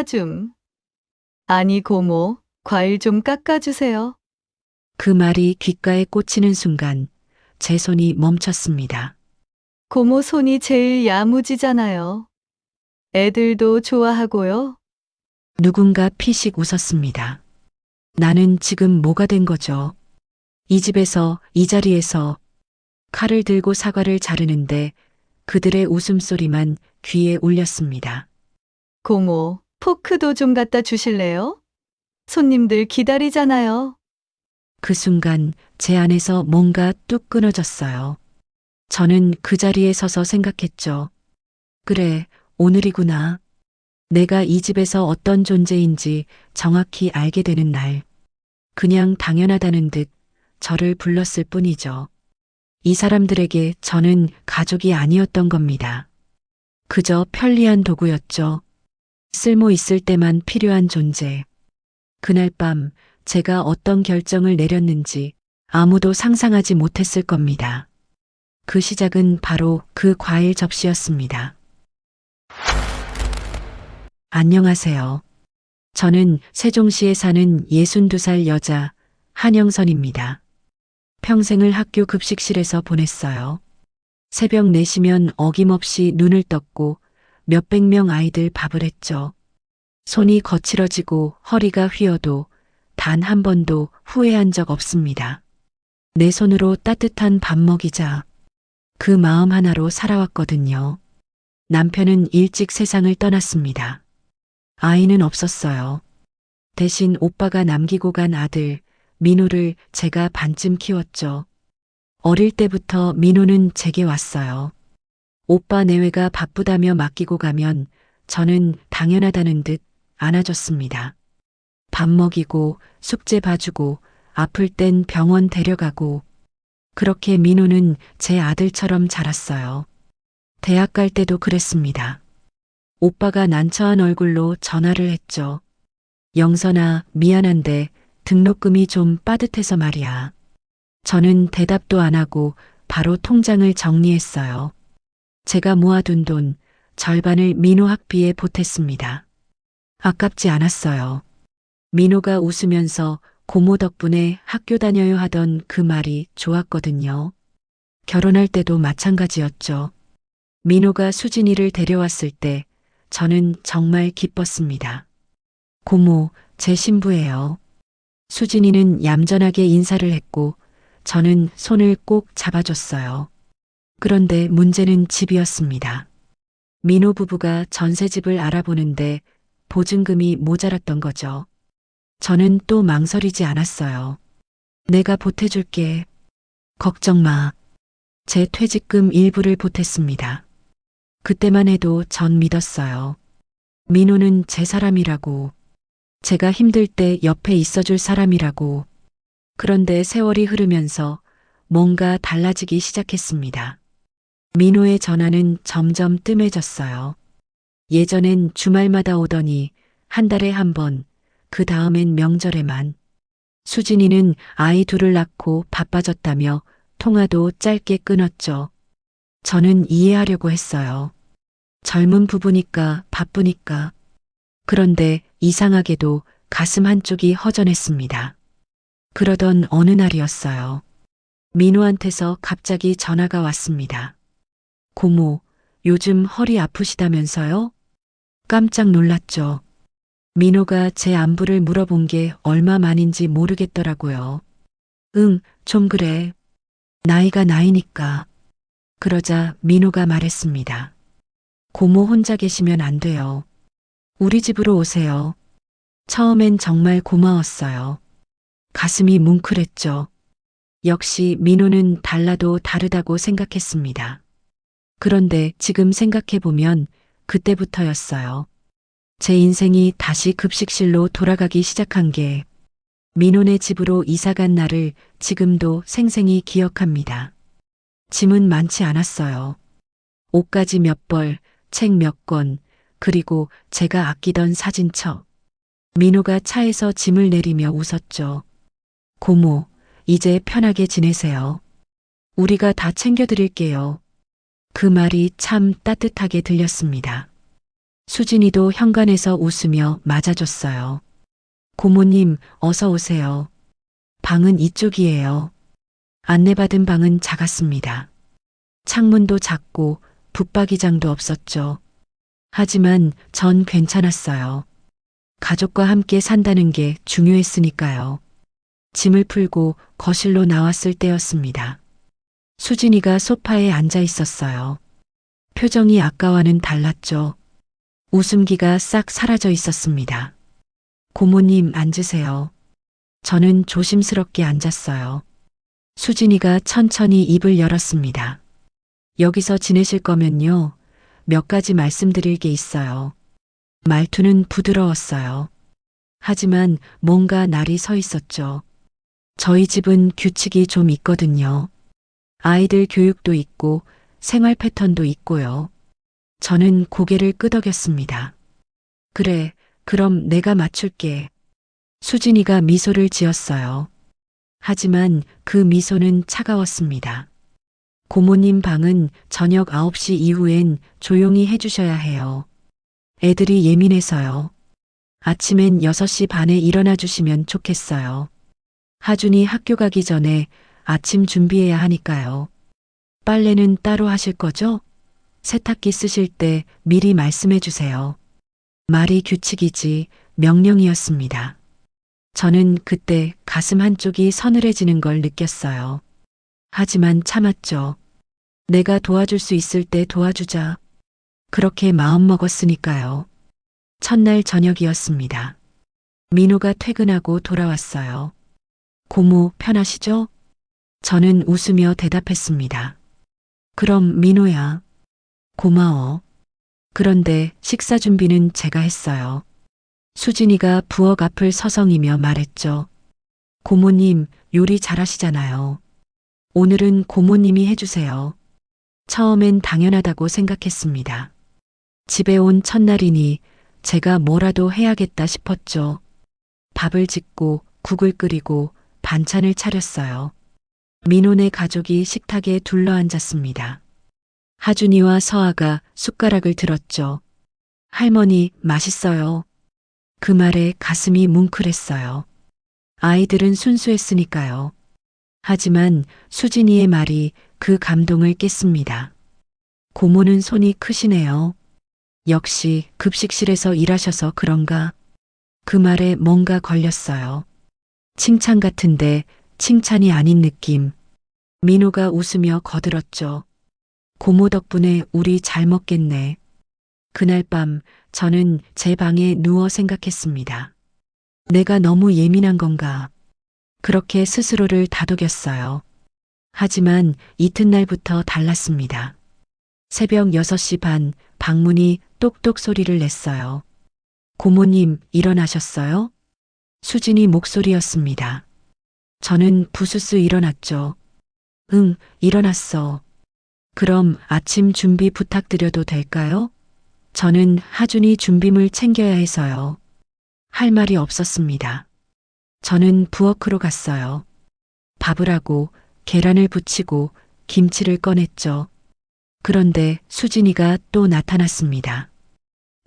좀. 아니, 고모, 과일 좀 깎아주세요. 그 말이 귓가에 꽂히는 순간 제 손이 멈췄습니다. 고모 손이 제일 야무지잖아요. 애들도 좋아하고요. 누군가 피식 웃었습니다. 나는 지금 뭐가 된 거죠? 이 집에서, 이 자리에서 칼을 들고 사과를 자르는데 그들의 웃음소리만 귀에 울렸습니다. 고모, 포크도 좀 갖다 주실래요? 손님들 기다리잖아요. 그 순간 제 안에서 뭔가 뚝 끊어졌어요. 저는 그 자리에 서서 생각했죠. 그래, 오늘이구나. 내가 이 집에서 어떤 존재인지 정확히 알게 되는 날. 그냥 당연하다는 듯 저를 불렀을 뿐이죠. 이 사람들에게 저는 가족이 아니었던 겁니다. 그저 편리한 도구였죠. 쓸모 있을 때만 필요한 존재. 그날 밤 제가 어떤 결정을 내렸는지 아무도 상상하지 못했을 겁니다. 그 시작은 바로 그 과일 접시였습니다. 안녕하세요. 저는 세종시에 사는 62살 여자 한영선입니다. 평생을 학교 급식실에서 보냈어요. 새벽 4시면 어김없이 눈을 떴고 몇백 명 아이들 밥을 했죠. 손이 거칠어지고 허리가 휘어도 단 한 번도 후회한 적 없습니다. 내 손으로 따뜻한 밥 먹이자 그 마음 하나로 살아왔거든요. 남편은 일찍 세상을 떠났습니다. 아이는 없었어요. 대신 오빠가 남기고 간 아들 민호를 제가 반쯤 키웠죠. 어릴 때부터 민호는 제게 왔어요. 오빠 내외가 바쁘다며 맡기고 가면 저는 당연하다는 듯 안아줬습니다. 밥 먹이고 숙제 봐주고 아플 땐 병원 데려가고 그렇게 민호는 제 아들처럼 자랐어요. 대학 갈 때도 그랬습니다. 오빠가 난처한 얼굴로 전화를 했죠. 영선아, 미안한데 등록금이 좀 빠듯해서 말이야. 저는 대답도 안 하고 바로 통장을 정리했어요. 제가 모아둔 돈 절반을 민호 학비에 보탰습니다. 아깝지 않았어요. 민호가 웃으면서 고모 덕분에 학교 다녀요 하던 그 말이 좋았거든요. 결혼할 때도 마찬가지였죠. 민호가 수진이를 데려왔을 때 저는 정말 기뻤습니다. 고모, 제 신부예요. 수진이는 얌전하게 인사를 했고 저는 손을 꼭 잡아줬어요. 그런데 문제는 집이었습니다. 민호 부부가 전세집을 알아보는데 보증금이 모자랐던 거죠. 저는 또 망설이지 않았어요. 내가 보태줄게. 걱정 마. 제 퇴직금 일부를 보탰습니다. 그때만 해도 전 믿었어요. 민호는 제 사람이라고. 제가 힘들 때 옆에 있어줄 사람이라고. 그런데 세월이 흐르면서 뭔가 달라지기 시작했습니다. 민호의 전화는 점점 뜸해졌어요. 예전엔 주말마다 오더니 한 달에 한 번, 그 다음엔 명절에만. 수진이는 아이 둘을 낳고 바빠졌다며 통화도 짧게 끊었죠. 저는 이해하려고 했어요. 젊은 부부니까 바쁘니까. 그런데 이상하게도 가슴 한쪽이 허전했습니다. 그러던 어느 날이었어요. 민호한테서 갑자기 전화가 왔습니다. 고모, 요즘 허리 아프시다면서요? 깜짝 놀랐죠. 민호가 제 안부를 물어본 게 얼마 만인지 모르겠더라고요. 응, 좀 그래. 나이가 나이니까. 그러자 민호가 말했습니다. 고모 혼자 계시면 안 돼요. 우리 집으로 오세요. 처음엔 정말 고마웠어요. 가슴이 뭉클했죠. 역시 민호는 달라도 다르다고 생각했습니다. 그런데 지금 생각해보면 그때부터였어요. 제 인생이 다시 급식실로 돌아가기 시작한 게 민호네 집으로 이사간 날을 지금도 생생히 기억합니다. 짐은 많지 않았어요. 옷가지 몇 벌, 책 몇 권, 그리고 제가 아끼던 사진첩. 민호가 차에서 짐을 내리며 웃었죠. 고모, 이제 편하게 지내세요. 우리가 다 챙겨드릴게요. 그 말이 참 따뜻하게 들렸습니다. 수진이도 현관에서 웃으며 맞아줬어요. 고모님, 어서 오세요. 방은 이쪽이에요. 안내받은 방은 작았습니다. 창문도 작고 붙박이장도 없었죠. 하지만 전 괜찮았어요. 가족과 함께 산다는 게 중요했으니까요. 짐을 풀고 거실로 나왔을 때였습니다. 수진이가 소파에 앉아 있었어요. 표정이 아까와는 달랐죠. 웃음기가 싹 사라져 있었습니다. 고모님 앉으세요. 저는 조심스럽게 앉았어요. 수진이가 천천히 입을 열었습니다. 여기서 지내실 거면요. 몇 가지 말씀드릴 게 있어요. 말투는 부드러웠어요. 하지만 뭔가 날이 서 있었죠. 저희 집은 규칙이 좀 있거든요. 아이들 교육도 있고 생활 패턴도 있고요. 저는 고개를 끄덕였습니다. 그래, 그럼 내가 맞출게. 수진이가 미소를 지었어요. 하지만 그 미소는 차가웠습니다. 고모님 방은 저녁 9시 이후엔 조용히 해주셔야 해요. 애들이 예민해서요. 아침엔 6시 반에 일어나 주시면 좋겠어요. 하준이 학교 가기 전에 아침 준비해야 하니까요. 빨래는 따로 하실 거죠? 세탁기 쓰실 때 미리 말씀해 주세요. 말이 규칙이지 명령이었습니다. 저는 그때 가슴 한쪽이 서늘해지는 걸 느꼈어요. 하지만 참았죠. 내가 도와줄 수 있을 때 도와주자. 그렇게 마음먹었으니까요. 첫날 저녁이었습니다. 민호가 퇴근하고 돌아왔어요. 고모 편하시죠? 저는 웃으며 대답했습니다. 그럼 민호야. 고마워. 그런데 식사 준비는 제가 했어요. 수진이가 부엌 앞을 서성이며 말했죠. 고모님 요리 잘하시잖아요. 오늘은 고모님이 해주세요. 처음엔 당연하다고 생각했습니다. 집에 온 첫날이니 제가 뭐라도 해야겠다 싶었죠. 밥을 짓고 국을 끓이고 반찬을 차렸어요. 민호네 가족이 식탁에 둘러앉았습니다. 하준이와 서아가 숟가락을 들었죠. 할머니, 맛있어요. 그 말에 가슴이 뭉클했어요. 아이들은 순수했으니까요. 하지만 수진이의 말이 그 감동을 깼습니다. 고모는 손이 크시네요. 역시 급식실에서 일하셔서 그런가? 그 말에 뭔가 걸렸어요. 칭찬 같은데 칭찬이 아닌 느낌. 민호가 웃으며 거들었죠. 고모 덕분에 우리 잘 먹겠네. 그날 밤 저는 제 방에 누워 생각했습니다. 내가 너무 예민한 건가? 그렇게 스스로를 다독였어요. 하지만 이튿날부터 달랐습니다. 새벽 6시 반 방문이 똑똑 소리를 냈어요. 고모님 일어나셨어요? 수진이 목소리였습니다. 저는 부스스 일어났죠. 응, 일어났어. 그럼 아침 준비 부탁드려도 될까요? 저는 하준이 준비물 챙겨야 해서요. 할 말이 없었습니다. 저는 부엌으로 갔어요. 밥을 하고 계란을 부치고 김치를 꺼냈죠. 그런데 수진이가 또 나타났습니다.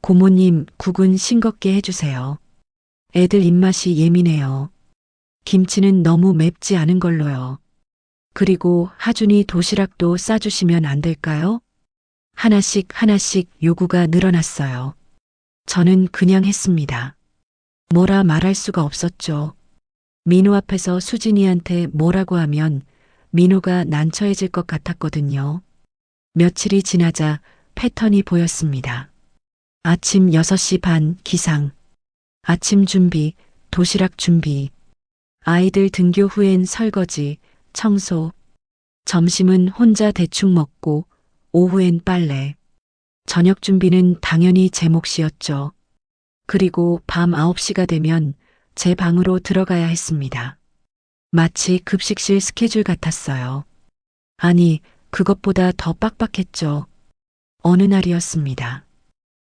고모님, 국은 싱겁게 해주세요. 애들 입맛이 예민해요. 김치는 너무 맵지 않은 걸로요. 그리고 하준이 도시락도 싸주시면 안 될까요? 하나씩 하나씩 요구가 늘어났어요. 저는 그냥 했습니다. 뭐라 말할 수가 없었죠. 민호 앞에서 수진이한테 뭐라고 하면 민호가 난처해질 것 같았거든요. 며칠이 지나자 패턴이 보였습니다. 아침 6시 반 기상. 아침 준비, 도시락 준비. 아이들 등교 후엔 설거지, 청소. 점심은 혼자 대충 먹고 오후엔 빨래. 저녁 준비는 당연히 제 몫이었죠. 그리고 밤 9시가 되면 제 방으로 들어가야 했습니다. 마치 급식실 스케줄 같았어요. 아니, 그것보다 더 빡빡했죠. 어느 날이었습니다.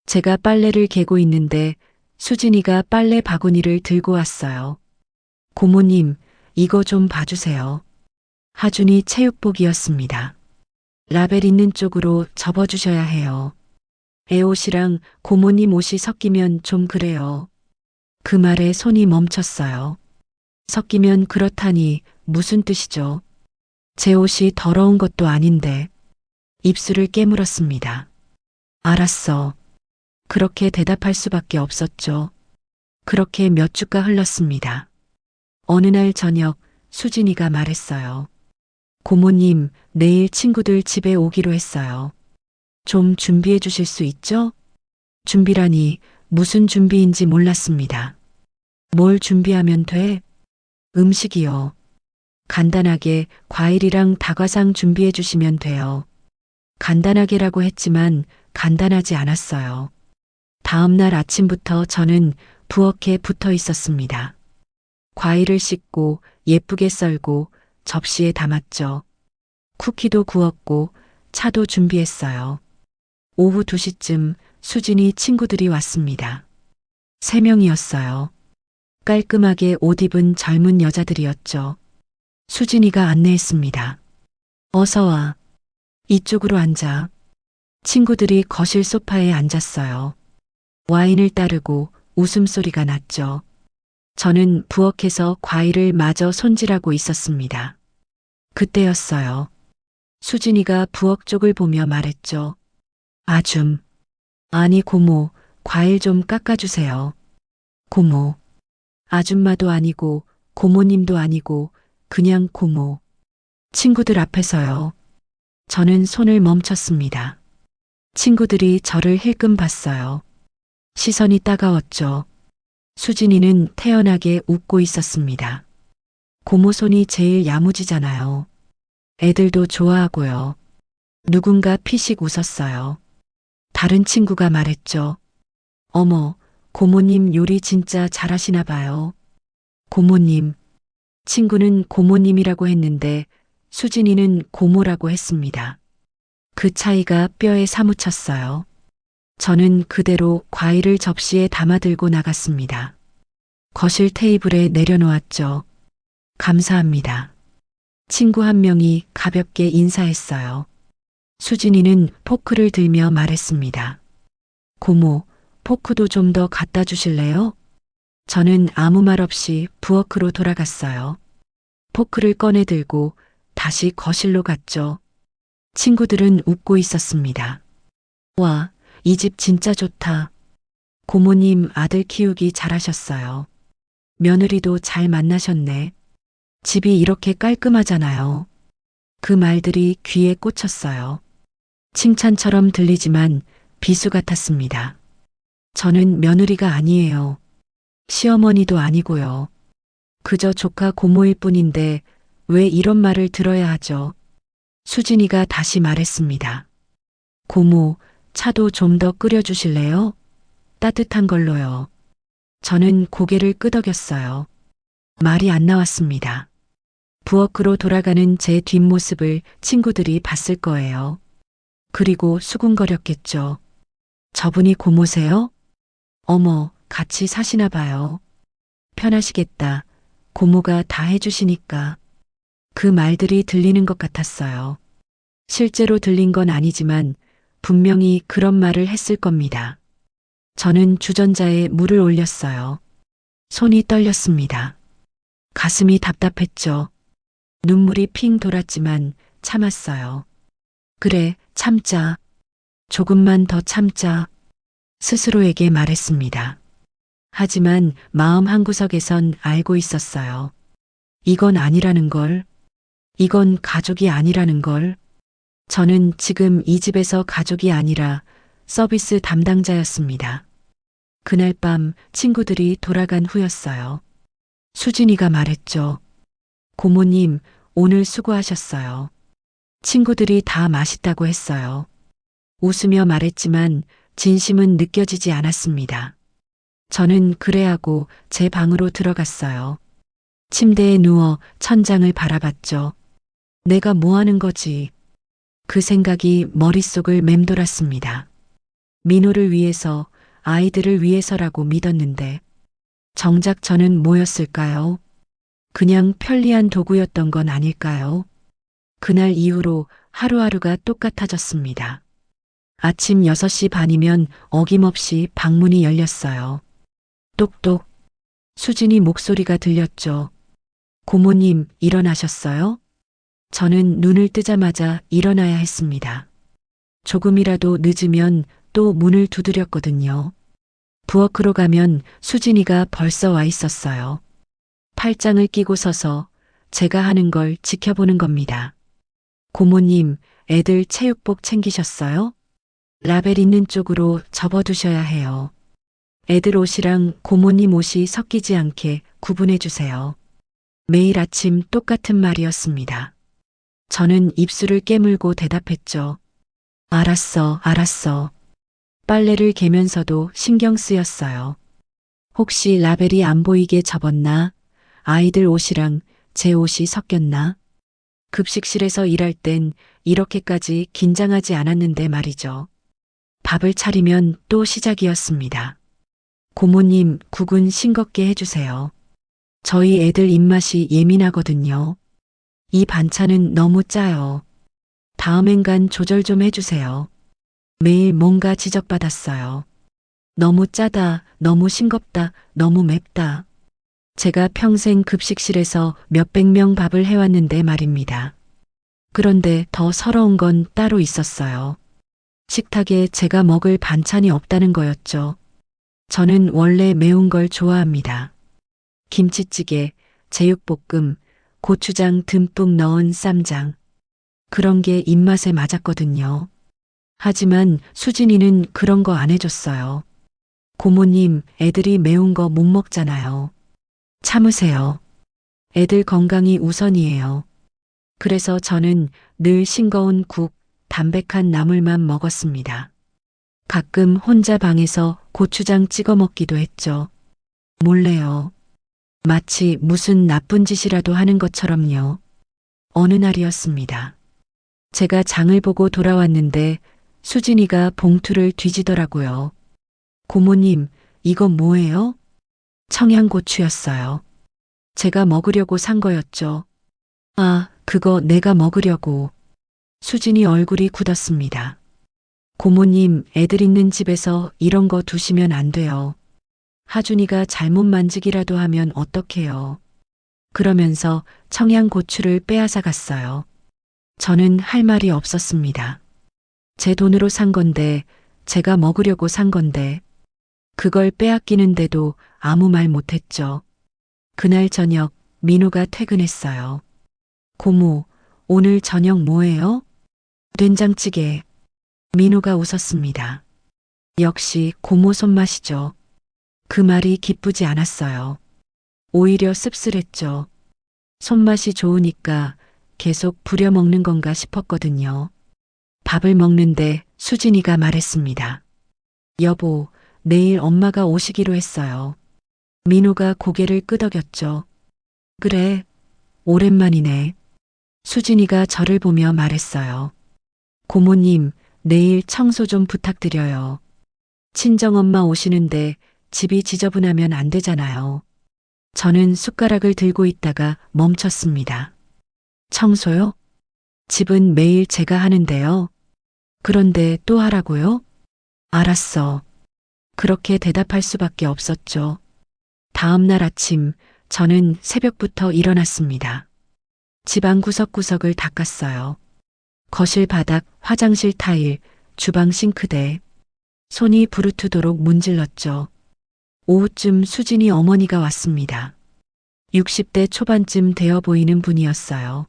제가 빨래를 개고 있는데 수진이가 빨래 바구니를 들고 왔어요. 고모님, 이거 좀 봐주세요. 하준이 체육복이었습니다. 라벨 있는 쪽으로 접어주셔야 해요. 애 옷이랑 고모님 옷이 섞이면 좀 그래요. 그 말에 손이 멈췄어요. 섞이면 그렇다니 무슨 뜻이죠? 제 옷이 더러운 것도 아닌데 입술을 깨물었습니다. 알았어. 그렇게 대답할 수밖에 없었죠. 그렇게 몇 주가 흘렀습니다. 어느 날 저녁 수진이가 말했어요. 고모님, 내일 친구들 집에 오기로 했어요. 좀 준비해 주실 수 있죠? 준비라니 무슨 준비인지 몰랐습니다. 뭘 준비하면 돼? 음식이요. 간단하게 과일이랑 다과상 준비해 주시면 돼요. 간단하게라고 했지만 간단하지 않았어요. 다음 날 아침부터 저는 부엌에 붙어 있었습니다. 과일을 씻고 예쁘게 썰고 접시에 담았죠. 쿠키도 구웠고 차도 준비했어요. 오후 2시쯤 수진이 친구들이 왔습니다. 3명이었어요. 깔끔하게 옷 입은 젊은 여자들이었죠. 수진이가 안내했습니다. 어서 와. 이쪽으로 앉아. 친구들이 거실 소파에 앉았어요. 와인을 따르고 웃음소리가 났죠. 저는 부엌에서 과일을 마저 손질하고 있었습니다. 그때였어요. 수진이가 부엌 쪽을 보며 말했죠. 아줌. 아니 고모, 과일 좀 깎아주세요. 고모. 아줌마도 아니고 고모님도 아니고 그냥 고모. 친구들 앞에서요. 저는 손을 멈췄습니다. 친구들이 저를 힐끔 봤어요. 시선이 따가웠죠. 수진이는 태연하게 웃고 있었습니다. 고모 손이 제일 야무지잖아요. 애들도 좋아하고요. 누군가 피식 웃었어요. 다른 친구가 말했죠. 어머, 고모님 요리 진짜 잘하시나 봐요. 고모님. 친구는 고모님이라고 했는데 수진이는 고모라고 했습니다. 그 차이가 뼈에 사무쳤어요. 저는 그대로 과일을 접시에 담아들고 나갔습니다. 거실 테이블에 내려놓았죠. 감사합니다. 친구 한 명이 가볍게 인사했어요. 수진이는 포크를 들며 말했습니다. 고모, 포크도 좀 더 갖다 주실래요? 저는 아무 말 없이 부엌으로 돌아갔어요. 포크를 꺼내 들고 다시 거실로 갔죠. 친구들은 웃고 있었습니다. 와, 이 집 진짜 좋다. 고모님 아들 키우기 잘하셨어요. 며느리도 잘 만나셨네. 집이 이렇게 깔끔하잖아요. 그 말들이 귀에 꽂혔어요. 칭찬처럼 들리지만 비수 같았습니다. 저는 며느리가 아니에요. 시어머니도 아니고요. 그저 조카 고모일 뿐인데 왜 이런 말을 들어야 하죠? 수진이가 다시 말했습니다. 고모, 차도 좀 더 끓여주실래요? 따뜻한 걸로요. 저는 고개를 끄덕였어요. 말이 안 나왔습니다. 부엌으로 돌아가는 제 뒷모습을 친구들이 봤을 거예요. 그리고 수군거렸겠죠. 저분이 고모세요? 어머, 같이 사시나 봐요. 편하시겠다. 고모가 다 해주시니까. 그 말들이 들리는 것 같았어요. 실제로 들린 건 아니지만 분명히 그런 말을 했을 겁니다. 저는 주전자에 물을 올렸어요. 손이 떨렸습니다. 가슴이 답답했죠. 눈물이 핑 돌았지만 참았어요. 그래, 참자. 조금만 더 참자. 스스로에게 말했습니다. 하지만 마음 한구석에선 알고 있었어요. 이건 아니라는 걸. 이건 가족이 아니라는 걸. 저는 지금 이 집에서 가족이 아니라 서비스 담당자였습니다. 그날 밤 친구들이 돌아간 후였어요. 수진이가 말했죠. 고모님, 오늘 수고하셨어요. 친구들이 다 맛있다고 했어요. 웃으며 말했지만 진심은 느껴지지 않았습니다. 저는 그래하고 제 방으로 들어갔어요. 침대에 누워 천장을 바라봤죠. 내가 뭐 하는 거지? 그 생각이 머릿속을 맴돌았습니다. 민호를 위해서, 아이들을 위해서라고 믿었는데 정작 저는 뭐였을까요? 그냥 편리한 도구였던 건 아닐까요? 그날 이후로 하루하루가 똑같아졌습니다. 아침 6시 반이면 어김없이 방문이 열렸어요. 똑똑. 수진이 목소리가 들렸죠. 고모님, 일어나셨어요? 저는 눈을 뜨자마자 일어나야 했습니다. 조금이라도 늦으면 또 문을 두드렸거든요. 부엌으로 가면 수진이가 벌써 와 있었어요. 팔짱을 끼고 서서 제가 하는 걸 지켜보는 겁니다. 고모님, 애들 체육복 챙기셨어요? 라벨 있는 쪽으로 접어두셔야 해요. 애들 옷이랑 고모님 옷이 섞이지 않게 구분해 주세요. 매일 아침 똑같은 말이었습니다. 저는 입술을 깨물고 대답했죠. 알았어, 알았어. 빨래를 개면서도 신경 쓰였어요. 혹시 라벨이 안 보이게 접었나? 아이들 옷이랑 제 옷이 섞였나? 급식실에서 일할 땐 이렇게까지 긴장하지 않았는데 말이죠. 밥을 차리면 또 시작이었습니다. 고모님, 국은 싱겁게 해주세요. 저희 애들 입맛이 예민하거든요. 이 반찬은 너무 짜요. 다음엔 간 조절 좀 해주세요. 매일 뭔가 지적받았어요. 너무 짜다, 너무 싱겁다, 너무 맵다. 제가 평생 급식실에서 몇백 명 밥을 해왔는데 말입니다. 그런데 더 서러운 건 따로 있었어요. 식탁에 제가 먹을 반찬이 없다는 거였죠. 저는 원래 매운 걸 좋아합니다. 김치찌개, 제육볶음, 고추장 듬뿍 넣은 쌈장. 그런 게 입맛에 맞았거든요. 하지만 수진이는 그런 거 안 해줬어요. 고모님, 애들이 매운 거 못 먹잖아요. 참으세요. 애들 건강이 우선이에요. 그래서 저는 늘 싱거운 국, 담백한 나물만 먹었습니다. 가끔 혼자 방에서 고추장 찍어 먹기도 했죠. 몰래요. 마치 무슨 나쁜 짓이라도 하는 것처럼요. 어느 날이었습니다. 제가 장을 보고 돌아왔는데 수진이가 봉투를 뒤지더라고요. 고모님, 이건 뭐예요? 청양고추였어요. 제가 먹으려고 산 거였죠. 아, 그거 내가 먹으려고. 수진이 얼굴이 굳었습니다. 고모님, 애들 있는 집에서 이런 거 두시면 안 돼요. 하준이가 잘못 만지기라도 하면 어떡해요. 그러면서 청양고추를 빼앗아 갔어요. 저는 할 말이 없었습니다. 제 돈으로 산 건데, 제가 먹으려고 산 건데, 그걸 빼앗기는데도 아무 말 못했죠. 그날 저녁 민호가 퇴근했어요. 고모, 오늘 저녁 뭐예요? 된장찌개. 민호가 웃었습니다. 역시 고모 손맛이죠. 그 말이 기쁘지 않았어요. 오히려 씁쓸했죠. 손맛이 좋으니까 계속 부려먹는 건가 싶었거든요. 밥을 먹는데 수진이가 말했습니다. 여보, 내일 엄마가 오시기로 했어요. 민호가 고개를 끄덕였죠. 그래, 오랜만이네. 수진이가 저를 보며 말했어요. 고모님, 내일 청소 좀 부탁드려요. 친정엄마 오시는데 집이 지저분하면 안 되잖아요. 저는 숟가락을 들고 있다가 멈췄습니다. 청소요? 집은 매일 제가 하는데요. 그런데 또 하라고요? 알았어. 그렇게 대답할 수밖에 없었죠. 다음 날 아침 저는 새벽부터 일어났습니다. 집안 구석구석을 닦았어요. 거실 바닥, 화장실 타일, 주방 싱크대. 손이 부르트도록 문질렀죠. 오후쯤 수진이 어머니가 왔습니다. 60대 초반쯤 되어 보이는 분이었어요.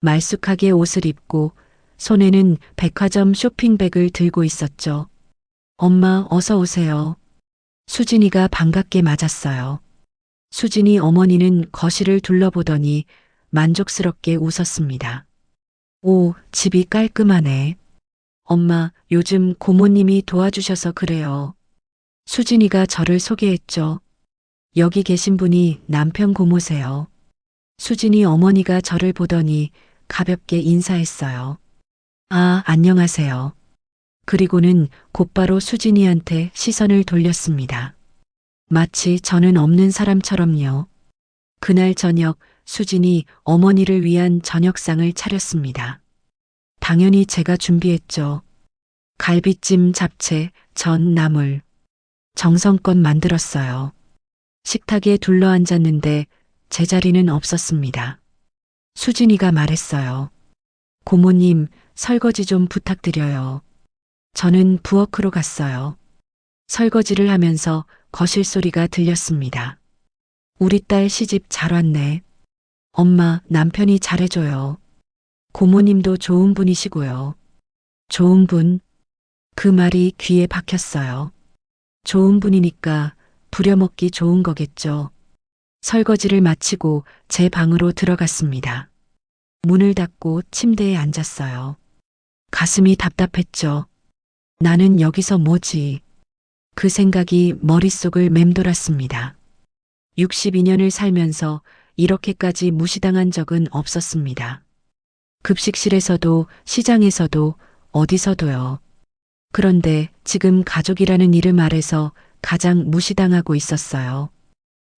말쑥하게 옷을 입고 손에는 백화점 쇼핑백을 들고 있었죠. 엄마, 어서 오세요. 수진이가 반갑게 맞았어요. 수진이 어머니는 거실을 둘러보더니 만족스럽게 웃었습니다. 오, 집이 깔끔하네. 엄마, 요즘 고모님이 도와주셔서 그래요. 수진이가 저를 소개했죠. 여기 계신 분이 남편 고모세요. 수진이 어머니가 저를 보더니 가볍게 인사했어요. 아, 안녕하세요. 그리고는 곧바로 수진이한테 시선을 돌렸습니다. 마치 저는 없는 사람처럼요. 그날 저녁 수진이 어머니를 위한 저녁상을 차렸습니다. 당연히 제가 준비했죠. 갈비찜, 잡채, 전, 나물. 정성껏 만들었어요. 식탁에 둘러앉았는데 제자리는 없었습니다. 수진이가 말했어요. 고모님, 설거지 좀 부탁드려요. 저는 부엌으로 갔어요. 설거지를 하면서 거실 소리가 들렸습니다. 우리 딸 시집 잘 왔네. 엄마, 남편이 잘해줘요. 고모님도 좋은 분이시고요. 좋은 분? 그 말이 귀에 박혔어요. 좋은 분이니까 부려먹기 좋은 거겠죠. 설거지를 마치고 제 방으로 들어갔습니다. 문을 닫고 침대에 앉았어요. 가슴이 답답했죠. 나는 여기서 뭐지? 그 생각이 머릿속을 맴돌았습니다. 62년을 살면서 이렇게까지 무시당한 적은 없었습니다. 급식실에서도 시장에서도 어디서도요. 그런데 지금 가족이라는 이름 아래서 가장 무시당하고 있었어요.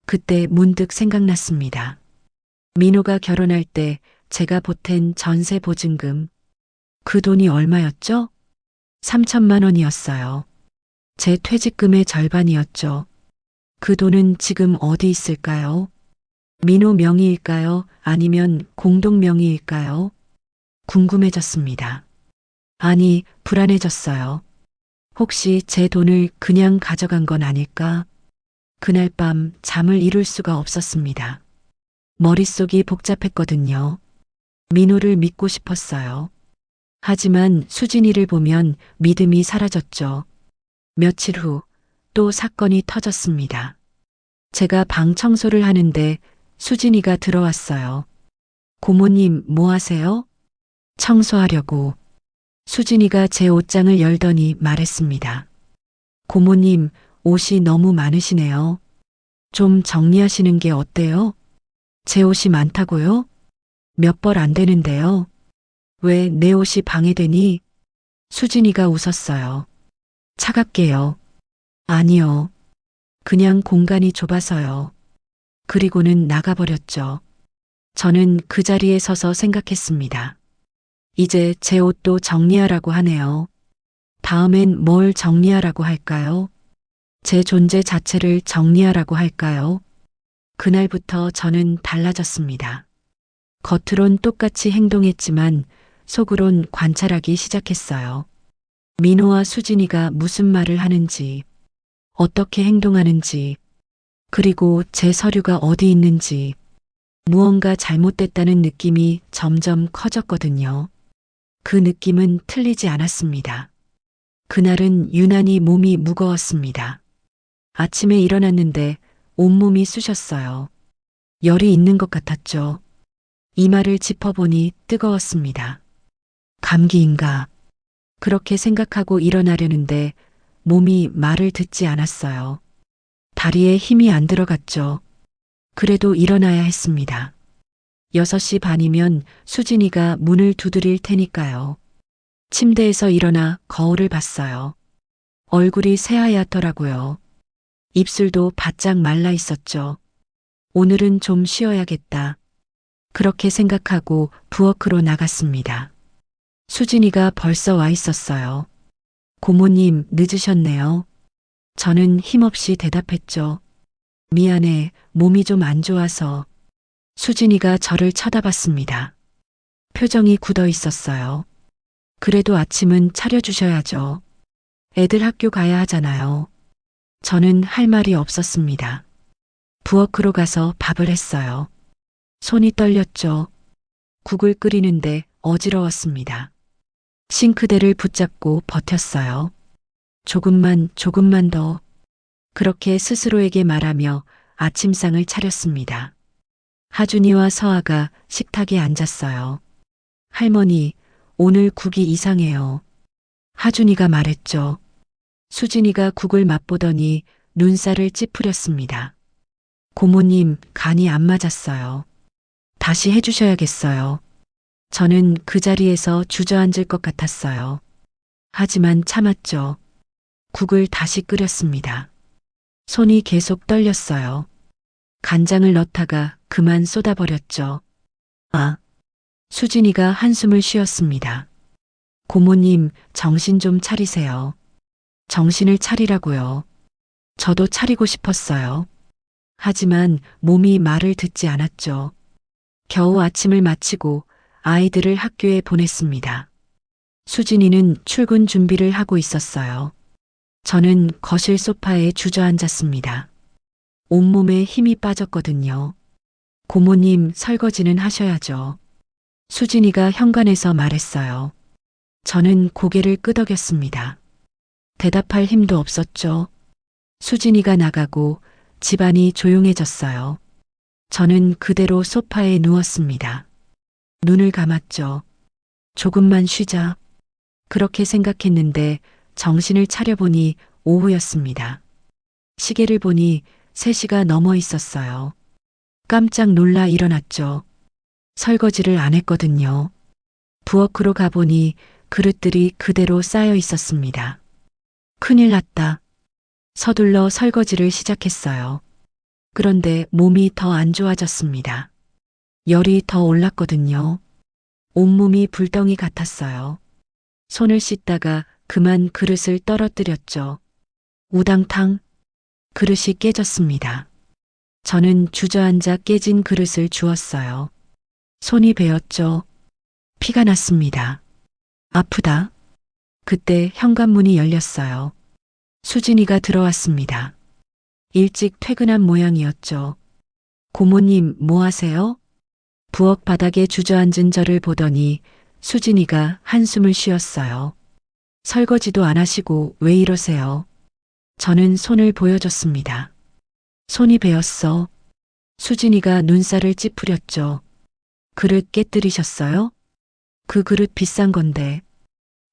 그때 문득 생각났습니다. 민호가 결혼할 때 제가 보탠 전세 보증금. 그 돈이 얼마였죠? 3천만 원이었어요. 제 퇴직금의 절반이었죠. 그 돈은 지금 어디 있을까요? 민호 명의일까요? 아니면 공동 명의일까요? 궁금해졌습니다. 아니, 불안해졌어요. 혹시 제 돈을 그냥 가져간 건 아닐까? 그날 밤 잠을 이룰 수가 없었습니다. 머릿속이 복잡했거든요. 민호를 믿고 싶었어요. 하지만 수진이를 보면 믿음이 사라졌죠. 며칠 후 또 사건이 터졌습니다. 제가 방 청소를 하는데 수진이가 들어왔어요. 고모님, 뭐 하세요? 청소하려고. 수진이가 제 옷장을 열더니 말했습니다. 고모님, 옷이 너무 많으시네요. 좀 정리하시는 게 어때요? 제 옷이 많다고요? 몇 벌 안 되는데요. 왜 내 옷이 방해되니? 수진이가 웃었어요. 차갑게요. 아니요. 그냥 공간이 좁아서요. 그리고는 나가버렸죠. 저는 그 자리에 서서 생각했습니다. 이제 제 옷도 정리하라고 하네요. 다음엔 뭘 정리하라고 할까요? 제 존재 자체를 정리하라고 할까요? 그날부터 저는 달라졌습니다. 겉으론 똑같이 행동했지만 속으론 관찰하기 시작했어요. 민호와 수진이가 무슨 말을 하는지, 어떻게 행동하는지, 그리고 제 서류가 어디 있는지, 무언가 잘못됐다는 느낌이 점점 커졌거든요. 그 느낌은 틀리지 않았습니다. 그날은 유난히 몸이 무거웠습니다. 아침에 일어났는데 온몸이 쑤셨어요. 열이 있는 것 같았죠. 이마를 짚어보니 뜨거웠습니다. 감기인가? 그렇게 생각하고 일어나려는데 몸이 말을 듣지 않았어요. 다리에 힘이 안 들어갔죠. 그래도 일어나야 했습니다. 6시 반이면 수진이가 문을 두드릴 테니까요. 침대에서 일어나 거울을 봤어요. 얼굴이 새하얗더라고요. 입술도 바짝 말라 있었죠. 오늘은 좀 쉬어야겠다. 그렇게 생각하고 부엌으로 나갔습니다. 수진이가 벌써 와 있었어요. 고모님, 늦으셨네요. 저는 힘없이 대답했죠. 미안해, 몸이 좀 안 좋아서. 수진이가 저를 쳐다봤습니다. 표정이 굳어 있었어요. 그래도 아침은 차려주셔야죠. 애들 학교 가야 하잖아요. 저는 할 말이 없었습니다. 부엌으로 가서 밥을 했어요. 손이 떨렸죠. 국을 끓이는데 어지러웠습니다. 싱크대를 붙잡고 버텼어요. 조금만 더. 그렇게 스스로에게 말하며 아침상을 차렸습니다. 하준이와 서아가 식탁에 앉았어요. 할머니, 오늘 국이 이상해요. 하준이가 말했죠. 수진이가 국을 맛보더니 눈살을 찌푸렸습니다. 고모님, 간이 안 맞았어요. 다시 해주셔야겠어요. 저는 그 자리에서 주저앉을 것 같았어요. 하지만 참았죠. 국을 다시 끓였습니다. 손이 계속 떨렸어요. 간장을 넣다가 그만 쏟아버렸죠. 아, 수진이가 한숨을 쉬었습니다. 고모님, 정신 좀 차리세요. 정신을 차리라고요. 저도 차리고 싶었어요. 하지만 몸이 말을 듣지 않았죠. 겨우 아침을 마치고 아이들을 학교에 보냈습니다. 수진이는 출근 준비를 하고 있었어요. 저는 거실 소파에 주저앉았습니다. 온몸에 힘이 빠졌거든요. 고모님, 설거지는 하셔야죠. 수진이가 현관에서 말했어요. 저는 고개를 끄덕였습니다. 대답할 힘도 없었죠. 수진이가 나가고 집안이 조용해졌어요. 저는 그대로 소파에 누웠습니다. 눈을 감았죠. 조금만 쉬자. 그렇게 생각했는데 정신을 차려보니 오후였습니다. 시계를 보니 3시가 넘어 있었어요. 깜짝 놀라 일어났죠. 설거지를 안 했거든요. 부엌으로 가보니 그릇들이 그대로 쌓여 있었습니다. 큰일 났다. 서둘러 설거지를 시작했어요. 그런데 몸이 더 안 좋아졌습니다. 열이 더 올랐거든요. 온몸이 불덩이 같았어요. 손을 씻다가 그만 그릇을 떨어뜨렸죠. 우당탕 그릇이 깨졌습니다. 저는 주저앉아 깨진 그릇을 주웠어요. 손이 베었죠. 피가 났습니다. 아프다. 그때 현관문이 열렸어요. 수진이가 들어왔습니다. 일찍 퇴근한 모양이었죠. 고모님, 뭐 하세요? 부엌 바닥에 주저앉은 저를 보더니 수진이가 한숨을 쉬었어요. 설거지도 안 하시고 왜 이러세요? 저는 손을 보여줬습니다. 손이 베었어. 수진이가 눈살을 찌푸렸죠. 그릇 깨뜨리셨어요? 그 그릇 비싼 건데.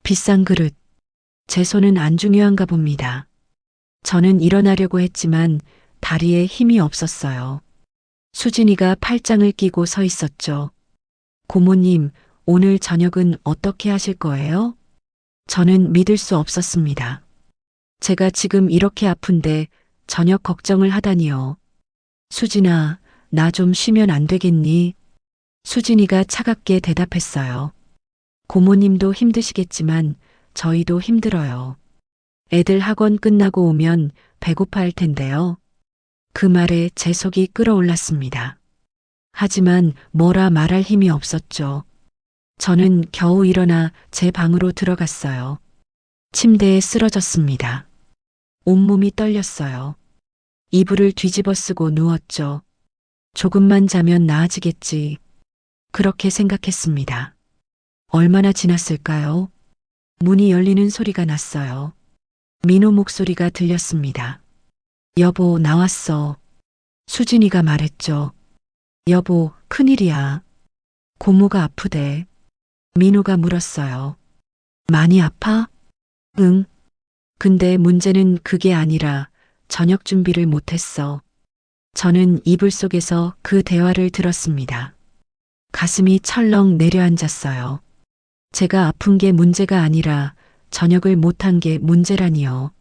비싼 그릇. 제 손은 안 중요한가 봅니다. 저는 일어나려고 했지만 다리에 힘이 없었어요. 수진이가 팔짱을 끼고 서 있었죠. 고모님, 오늘 저녁은 어떻게 하실 거예요? 저는 믿을 수 없었습니다. 제가 지금 이렇게 아픈데 저녁 걱정을 하다니요. 수진아, 나 좀 쉬면 안 되겠니? 수진이가 차갑게 대답했어요. 고모님도 힘드시겠지만 저희도 힘들어요. 애들 학원 끝나고 오면 배고파 할 텐데요. 그 말에 제 속이 끓어올랐습니다. 하지만 뭐라 말할 힘이 없었죠. 저는 겨우 일어나 제 방으로 들어갔어요. 침대에 쓰러졌습니다. 온몸이 떨렸어요. 이불을 뒤집어 쓰고 누웠죠. 조금만 자면 나아지겠지. 그렇게 생각했습니다. 얼마나 지났을까요? 문이 열리는 소리가 났어요. 민호 목소리가 들렸습니다. 여보, 나왔어. 수진이가 말했죠. 여보, 큰일이야. 고모가 아프대. 민호가 물었어요. 많이 아파? 응. 근데 문제는 그게 아니라 저녁 준비를 못했어. 저는 이불 속에서 그 대화를 들었습니다. 가슴이 철렁 내려앉았어요. 제가 아픈 게 문제가 아니라 저녁을 못한 게 문제라니요.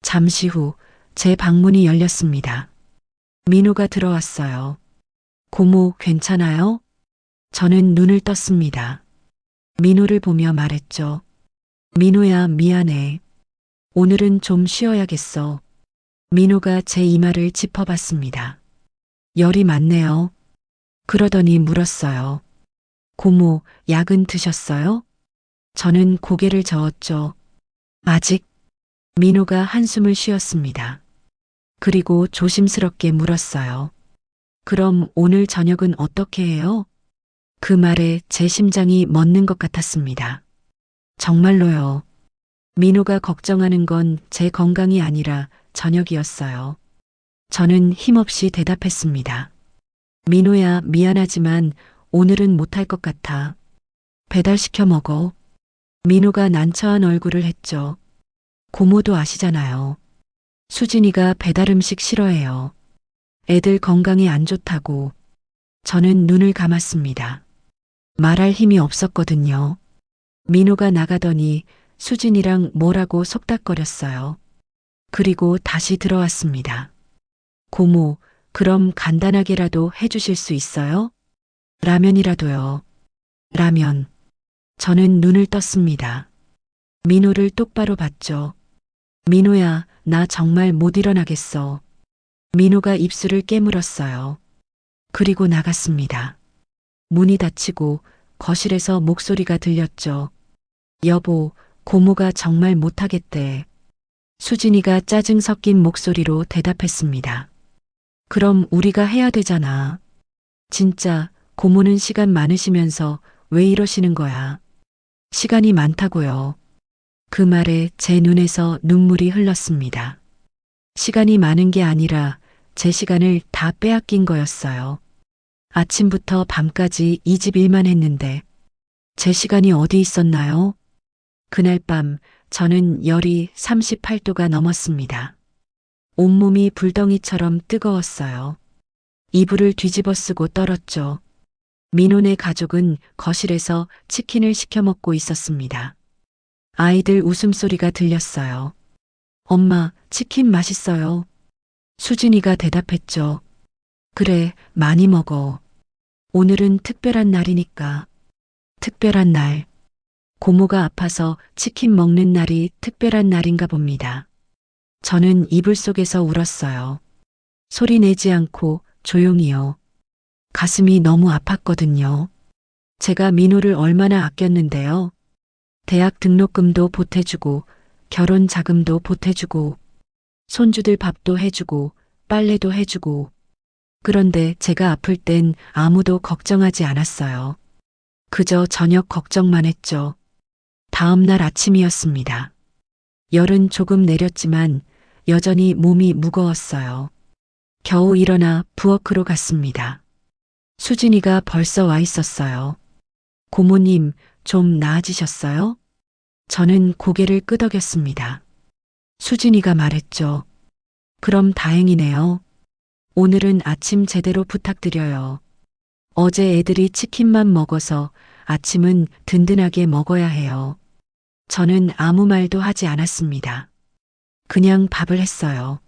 잠시 후 제 방문이 열렸습니다. 민호가 들어왔어요. 고모, 괜찮아요? 저는 눈을 떴습니다. 민호를 보며 말했죠. 민호야, 미안해. 오늘은 좀 쉬어야겠어. 민호가 제 이마를 짚어봤습니다. 열이 많네요. 그러더니 물었어요. 고모, 약은 드셨어요? 저는 고개를 저었죠. 아직? 민호가 한숨을 쉬었습니다. 그리고 조심스럽게 물었어요. 그럼 오늘 저녁은 어떻게 해요? 그 말에 제 심장이 멎는 것 같았습니다. 정말로요. 민호가 걱정하는 건 제 건강이 아니라 저녁이었어요. 저는 힘없이 대답했습니다. 민호야, 미안하지만 오늘은 못할 것 같아. 배달시켜 먹어. 민호가 난처한 얼굴을 했죠. 고모도 아시잖아요. 수진이가 배달 음식 싫어해요. 애들 건강에 안 좋다고. 저는 눈을 감았습니다. 말할 힘이 없었거든요. 민호가 나가더니 수진이랑 뭐라고 속닥거렸어요. 그리고 다시 들어왔습니다. 고모, 그럼 간단하게라도 해주실 수 있어요? 라면이라도요. 라면. 저는 눈을 떴습니다. 민호를 똑바로 봤죠. 민호야, 나 정말 못 일어나겠어. 민호가 입술을 깨물었어요. 그리고 나갔습니다. 문이 닫히고 거실에서 목소리가 들렸죠. 여보, 고모가 정말 못하겠대. 수진이가 짜증 섞인 목소리로 대답했습니다. 그럼 우리가 해야 되잖아. 진짜 고모는 시간 많으시면서 왜 이러시는 거야? 시간이 많다고요. 그 말에 제 눈에서 눈물이 흘렀습니다. 시간이 많은 게 아니라 제 시간을 다 빼앗긴 거였어요. 아침부터 밤까지 이 집 일만 했는데 제 시간이 어디 있었나요? 그날 밤 저는 열이 38도가 넘었습니다. 온몸이 불덩이처럼 뜨거웠어요. 이불을 뒤집어 쓰고 떨었죠. 민호네 가족은 거실에서 치킨을 시켜 먹고 있었습니다. 아이들 웃음소리가 들렸어요. 엄마, 치킨 맛있어요. 수진이가 대답했죠. 그래, 많이 먹어. 오늘은 특별한 날이니까. 특별한 날. 고모가 아파서 치킨 먹는 날이 특별한 날인가 봅니다. 저는 이불 속에서 울었어요. 소리 내지 않고 조용히요. 가슴이 너무 아팠거든요. 제가 민호를 얼마나 아꼈는데요. 대학 등록금도 보태주고 결혼 자금도 보태주고 손주들 밥도 해주고 빨래도 해주고 그런데 제가 아플 땐 아무도 걱정하지 않았어요. 그저 저녁 걱정만 했죠. 다음 날 아침이었습니다. 열은 조금 내렸지만 여전히 몸이 무거웠어요. 겨우 일어나 부엌으로 갔습니다. 수진이가 벌써 와 있었어요. 고모님, 좀 나아지셨어요? 저는 고개를 끄덕였습니다. 수진이가 말했죠. 그럼 다행이네요. 오늘은 아침 제대로 부탁드려요. 어제 애들이 치킨만 먹어서 아침은 든든하게 먹어야 해요. 저는 아무 말도 하지 않았습니다. 그냥 밥을 했어요.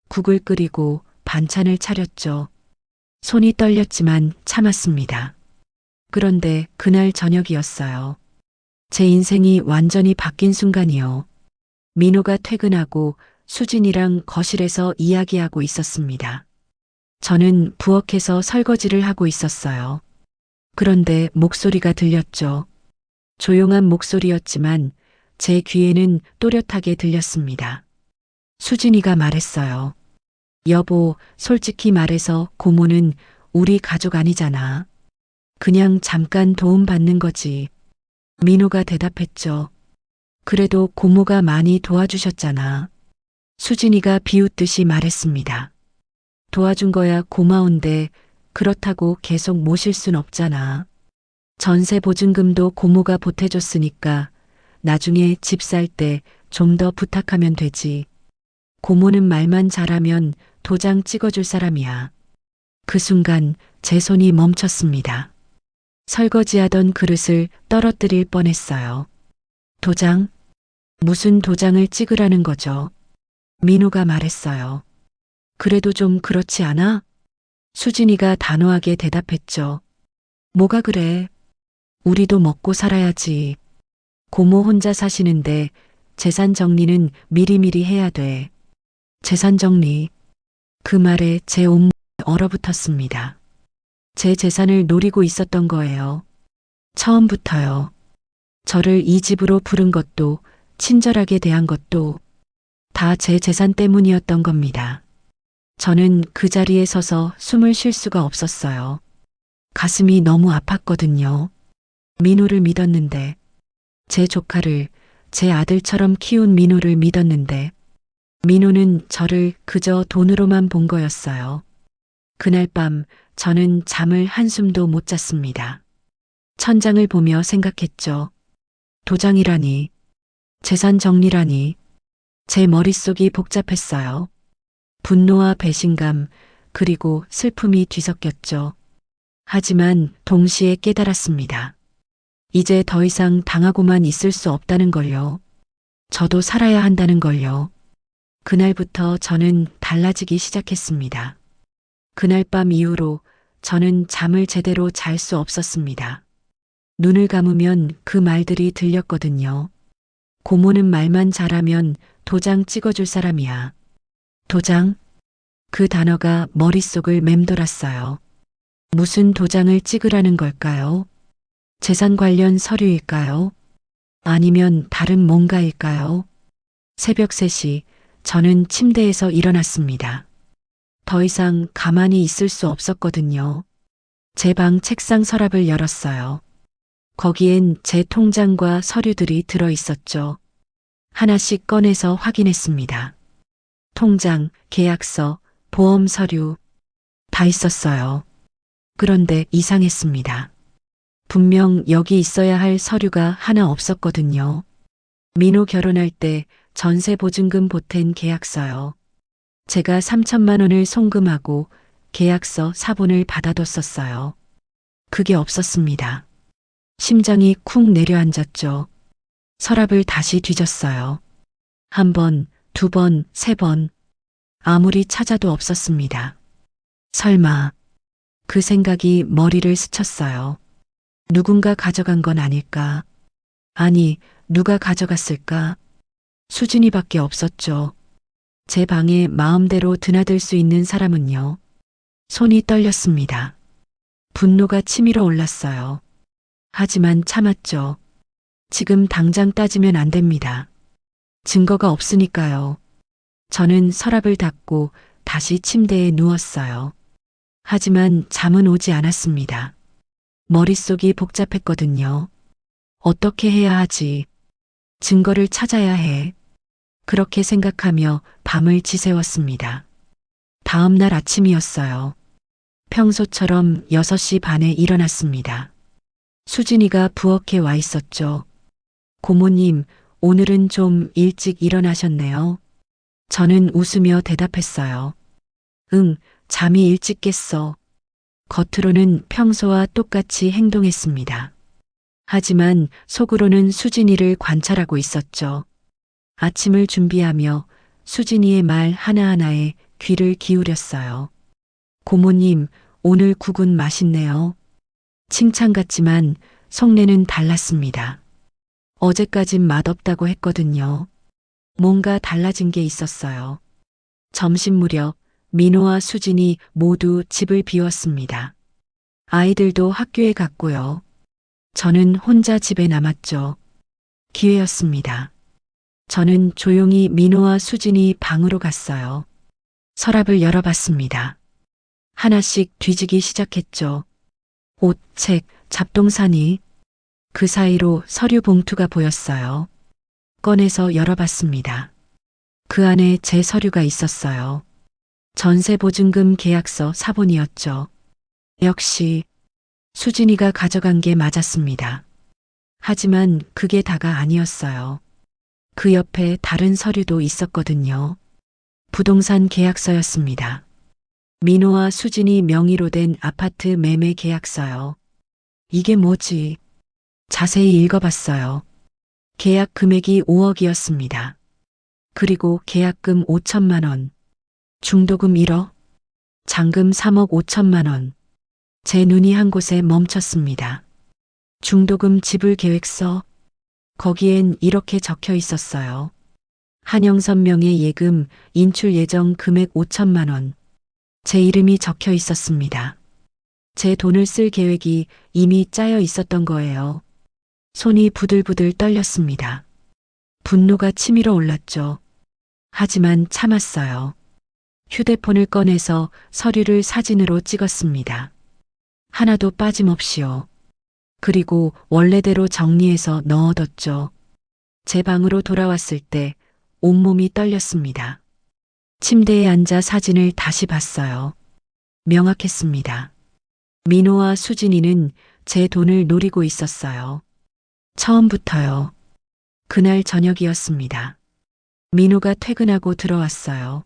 국을 끓이고 반찬을 차렸죠. 손이 떨렸지만 참았습니다. 그런데 그날 저녁이었어요. 제 인생이 완전히 바뀐 순간이요. 민호가 퇴근하고 수진이랑 거실에서 이야기하고 있었습니다. 저는 부엌에서 설거지를 하고 있었어요. 그런데 목소리가 들렸죠. 조용한 목소리였지만 제 귀에는 또렷하게 들렸습니다. 수진이가 말했어요. 여보, 솔직히 말해서 고모는 우리 가족 아니잖아. 그냥 잠깐 도움받는 거지. 민호가 대답했죠. 그래도 고모가 많이 도와주셨잖아. 수진이가 비웃듯이 말했습니다. 도와준 거야 고마운데 그렇다고 계속 모실 순 없잖아. 전세 보증금도 고모가 보태줬으니까 나중에 집 살 때 좀 더 부탁하면 되지. 고모는 말만 잘하면 도장 찍어줄 사람이야. 그 순간 제 손이 멈췄습니다. 설거지하던 그릇을 떨어뜨릴 뻔했어요. 도장? 무슨 도장을 찍으라는 거죠? 민호가 말했어요. 그래도 좀 그렇지 않아? 수진이가 단호하게 대답했죠. 뭐가 그래? 우리도 먹고 살아야지. 고모 혼자 사시는데 재산 정리는 미리미리 해야 돼. 재산 정리. 그 말에 제 온몸이 얼어붙었습니다. 제 재산을 노리고 있었던 거예요. 처음부터요. 저를 이 집으로 부른 것도 친절하게 대한 것도 다 제 재산 때문이었던 겁니다. 저는 그 자리에 서서 숨을 쉴 수가 없었어요. 가슴이 너무 아팠거든요. 민호를 믿었는데, 제 조카를 제 아들처럼 키운 민호를 믿었는데, 민호는 저를 그저 돈으로만 본 거였어요. 그날 밤 저는 잠을 한숨도 못 잤습니다. 천장을 보며 생각했죠. 도장이라니, 재산 정리라니, 제 머릿속이 복잡했어요. 분노와 배신감, 그리고 슬픔이 뒤섞였죠. 하지만 동시에 깨달았습니다. 이제 더 이상 당하고만 있을 수 없다는 걸요. 저도 살아야 한다는 걸요. 그날부터 저는 달라지기 시작했습니다. 그날 밤 이후로 저는 잠을 제대로 잘 수 없었습니다. 눈을 감으면 그 말들이 들렸거든요. 고모는 말만 잘하면 도장 찍어줄 사람이야. 도장? 그 단어가 머릿속을 맴돌았어요. 무슨 도장을 찍으라는 걸까요? 재산 관련 서류일까요? 아니면 다른 뭔가일까요? 새벽 3시, 저는 침대에서 일어났습니다. 더 이상 가만히 있을 수 없었거든요. 제 방 책상 서랍을 열었어요. 거기엔 제 통장과 서류들이 들어 있었죠. 하나씩 꺼내서 확인했습니다. 통장, 계약서, 보험 서류, 다 있었어요. 그런데 이상했습니다. 분명 여기 있어야 할 서류가 하나 없었거든요. 민호 결혼할 때 전세 보증금 보탠 계약서요. 제가 3천만 원을 송금하고 계약서 사본을 받아뒀었어요. 그게 없었습니다. 심장이 쿵 내려앉았죠. 서랍을 다시 뒤졌어요. 1번, 2번, 3번. 아무리 찾아도 없었습니다. 설마 그 생각이 머리를 스쳤어요. 누군가 가져간 건 아닐까? 아니, 누가 가져갔을까? 수진이밖에 없었죠. 제 방에 마음대로 드나들 수 있는 사람은요. 손이 떨렸습니다. 분노가 치밀어 올랐어요. 하지만 참았죠. 지금 당장 따지면 안 됩니다. 증거가 없으니까요. 저는 서랍을 닫고 다시 침대에 누웠어요. 하지만 잠은 오지 않았습니다. 머릿속이 복잡했거든요. 어떻게 해야 하지? 증거를 찾아야 해. 그렇게 생각하며 밤을 지새웠습니다. 다음 날 아침이었어요. 평소처럼 6시 반에 일어났습니다. 수진이가 부엌에 와 있었죠. 고모님, 오늘은 좀 일찍 일어나셨네요. 저는 웃으며 대답했어요. 응, 잠이 일찍 깼어. 겉으로는 평소와 똑같이 행동했습니다. 하지만 속으로는 수진이를 관찰하고 있었죠. 아침을 준비하며 수진이의 말 하나하나에 귀를 기울였어요. 고모님, 오늘 국은 맛있네요. 칭찬 같지만 속내는 달랐습니다. 어제까진 맛없다고 했거든요. 뭔가 달라진 게 있었어요. 점심 무렵 민호와 수진이 모두 집을 비웠습니다. 아이들도 학교에 갔고요. 저는 혼자 집에 남았죠. 기회였습니다. 저는 조용히 민호와 수진이 방으로 갔어요. 서랍을 열어봤습니다. 하나씩 뒤지기 시작했죠. 옷, 책, 잡동사니. 그 사이로 서류 봉투가 보였어요. 꺼내서 열어봤습니다. 그 안에 제 서류가 있었어요. 전세 보증금 계약서 사본이었죠. 역시 수진이가 가져간 게 맞았습니다. 하지만 그게 다가 아니었어요. 그 옆에 다른 서류도 있었거든요. 부동산 계약서였습니다. 민호와 수진이 명의로 된 아파트 매매 계약서요. 이게 뭐지? 자세히 읽어봤어요. 계약 금액이 5억이었습니다. 그리고 계약금 5천만 원, 중도금 1억, 잔금 3억 5천만 원. 제 눈이 한 곳에 멈췄습니다. 중도금 지불 계획서. 거기엔 이렇게 적혀 있었어요. 한영선 명의 예금 인출 예정 금액 5천만 원. 제 이름이 적혀 있었습니다. 제 돈을 쓸 계획이 이미 짜여 있었던 거예요. 손이 부들부들 떨렸습니다. 분노가 치밀어 올랐죠. 하지만 참았어요. 휴대폰을 꺼내서 서류를 사진으로 찍었습니다. 하나도 빠짐없이요. 그리고 원래대로 정리해서 넣어뒀죠. 제 방으로 돌아왔을 때 온몸이 떨렸습니다. 침대에 앉아 사진을 다시 봤어요. 명확했습니다. 민호와 수진이는 제 돈을 노리고 있었어요. 처음부터요. 그날 저녁이었습니다. 민호가 퇴근하고 들어왔어요.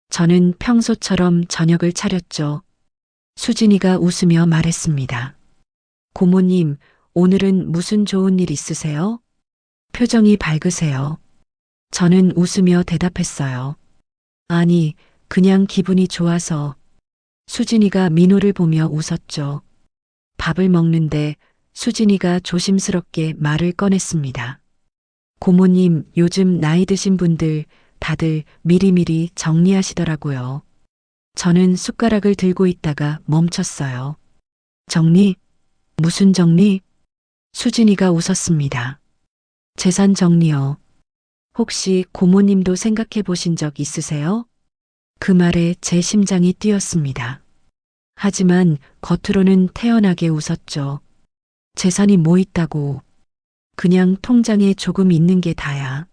저는 평소처럼 저녁을 차렸죠. 수진이가 웃으며 말했습니다. 고모님, 오늘은 무슨 좋은 일 있으세요? 표정이 밝으세요. 저는 웃으며 대답했어요. 아니, 그냥 기분이 좋아서. 수진이가 민호를 보며 웃었죠. 밥을 먹는데 수진이가 조심스럽게 말을 꺼냈습니다. 고모님, 요즘 나이 드신 분들 다들 미리미리 정리하시더라고요. 저는 숟가락을 들고 있다가 멈췄어요. 정리? 무슨 정리? 수진이가 웃었습니다. 재산 정리요. 혹시 고모님도 생각해 보신 적 있으세요? 그 말에 제 심장이 뛰었습니다. 하지만 겉으로는 태연하게 웃었죠. 재산이 뭐 있다고. 그냥 통장에 조금 있는 게 다야.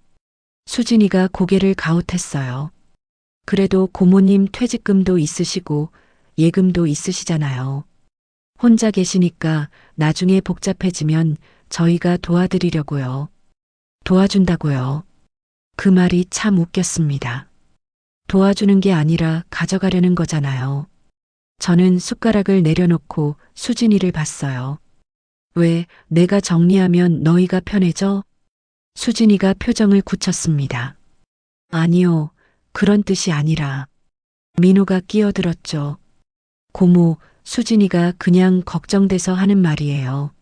수진이가 고개를 가웃했어요. 그래도 고모님 퇴직금도 있으시고 예금도 있으시잖아요. 혼자 계시니까 나중에 복잡해지면 저희가 도와드리려고요. 도와준다고요. 그 말이 참 웃겼습니다. 도와주는 게 아니라 가져가려는 거잖아요. 저는 숟가락을 내려놓고 수진이를 봤어요. 왜 내가 정리하면 너희가 편해져? 수진이가 표정을 굳혔습니다. 아니요, 그런 뜻이 아니라. 민호가 끼어들었죠. 고모, 수진이가 그냥 걱정돼서 하는 말이에요.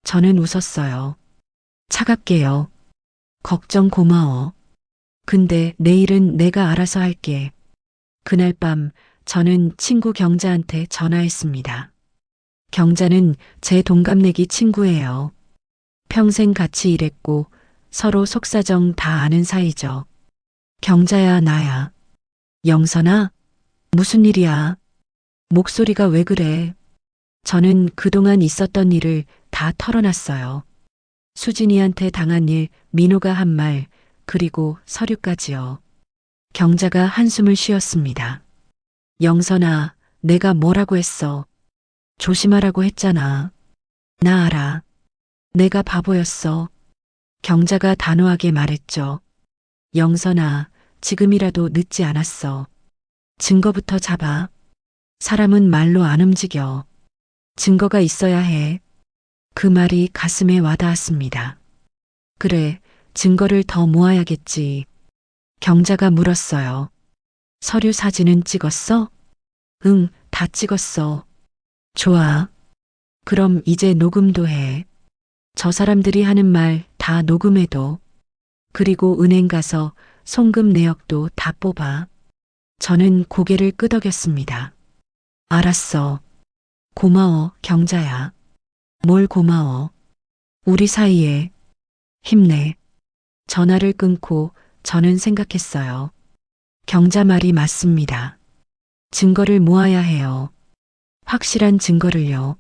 저는 웃었어요. 차갑게요. 걱정 고마워. 근데 내일은 내가 알아서 할게. 그날 밤 저는 친구 경자한테 전화했습니다. 경자는 제 동갑내기 친구예요. 평생 같이 일했고 서로 속사정 다 아는 사이죠. 경자야, 나야. 영선아? 무슨 일이야? 목소리가 왜 그래? 저는 그동안 있었던 일을 다 털어놨어요. 수진이한테 당한 일, 민호가 한 말, 그리고 서류까지요. 경자가 한숨을 쉬었습니다. 영선아, 내가 뭐라고 했어? 조심하라고 했잖아. 나 알아. 내가 바보였어. 경자가 단호하게 말했죠. 영선아, 지금이라도 늦지 않았어. 증거부터 잡아. 사람은 말로 안 움직여. 증거가 있어야 해. 그 말이 가슴에 와닿았습니다. 그래, 증거를 더 모아야겠지. 경자가 물었어요. 서류 사진은 찍었어? 응, 다 찍었어. 좋아. 그럼 이제 녹음도 해. 저 사람들이 하는 말 다 녹음해도. 그리고 은행 가서 송금 내역도 다 뽑아. 저는 고개를 끄덕였습니다. 알았어. 고마워, 경자야. 뭘 고마워. 우리 사이에. 힘내. 전화를 끊고 저는 생각했어요. 경자 말이 맞습니다. 증거를 모아야 해요. 확실한 증거를요.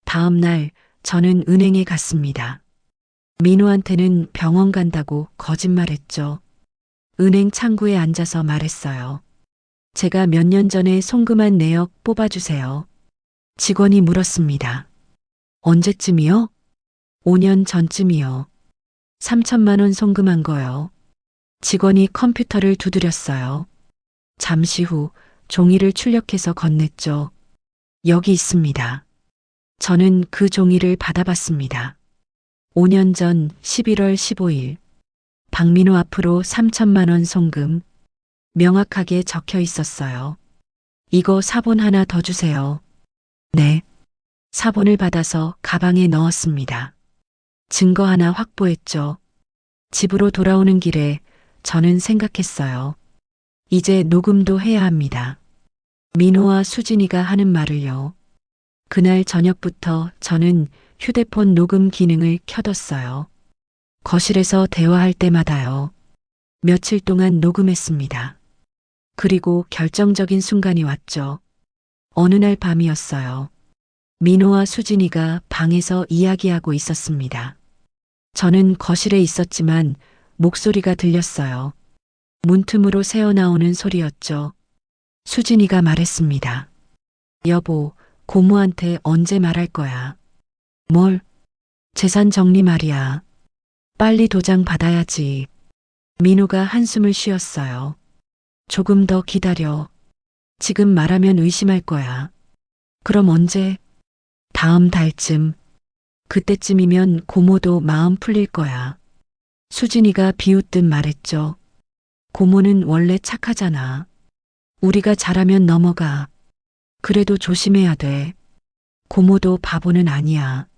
다음 날 저는 은행에 갔습니다. 민호한테는 병원 간다고 거짓말했죠. 은행 창구에 앉아서 말했어요. 제가 몇 년 전에 송금한 내역 뽑아주세요. 직원이 물었습니다. 언제쯤이요? 5년 전쯤이요. 3천만 원 송금한 거요. 직원이 컴퓨터를 두드렸어요. 잠시 후 종이를 출력해서 건넸죠. 여기 있습니다. 저는 그 종이를 받아봤습니다. 5년 전 11월 15일 박민호 앞으로 3천만 원 송금. 명확하게 적혀 있었어요. 이거 사본 하나 더 주세요. 네. 사본을 받아서 가방에 넣었습니다. 증거 하나 확보했죠. 집으로 돌아오는 길에 저는 생각했어요. 이제 녹음도 해야 합니다. 민호와 수진이가 하는 말을요. 그날 저녁부터 저는 휴대폰 녹음 기능을 켜뒀어요. 거실에서 대화할 때마다요. 며칠 동안 녹음했습니다. 그리고 결정적인 순간이 왔죠. 어느 날 밤이었어요. 민호와 수진이가 방에서 이야기하고 있었습니다. 저는 거실에 있었지만 목소리가 들렸어요. 문틈으로 새어나오는 소리였죠. 수진이가 말했습니다. 여보, 고모한테 언제 말할 거야? 뭘? 재산 정리 말이야. 빨리 도장 받아야지. 민호가 한숨을 쉬었어요. 조금 더 기다려. 지금 말하면 의심할 거야. 그럼 언제? 다음 달쯤. 그때쯤이면 고모도 마음 풀릴 거야. 수진이가 비웃듯 말했죠. 고모는 원래 착하잖아. 우리가 잘하면 넘어가. 그래도 조심해야 돼. 고모도 바보는 아니야.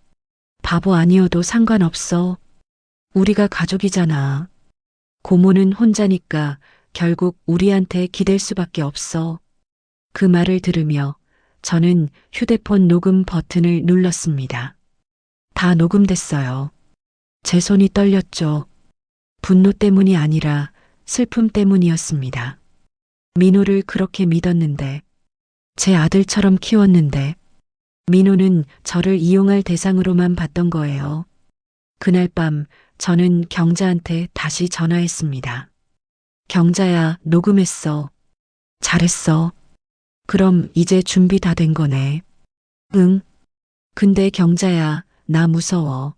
바보 아니어도 상관없어. 우리가 가족이잖아. 고모는 혼자니까 결국 우리한테 기댈 수밖에 없어. 그 말을 들으며 저는 휴대폰 녹음 버튼을 눌렀습니다. 다 녹음됐어요. 제 손이 떨렸죠. 분노 때문이 아니라 슬픔 때문이었습니다. 민호를 그렇게 믿었는데, 제 아들처럼 키웠는데, 민호는 저를 이용할 대상으로만 봤던 거예요. 그날 밤 저는 경자한테 다시 전화했습니다. 경자야, 녹음했어. 잘했어. 그럼 이제 준비 다 된 거네. 응. 근데 경자야, 나 무서워.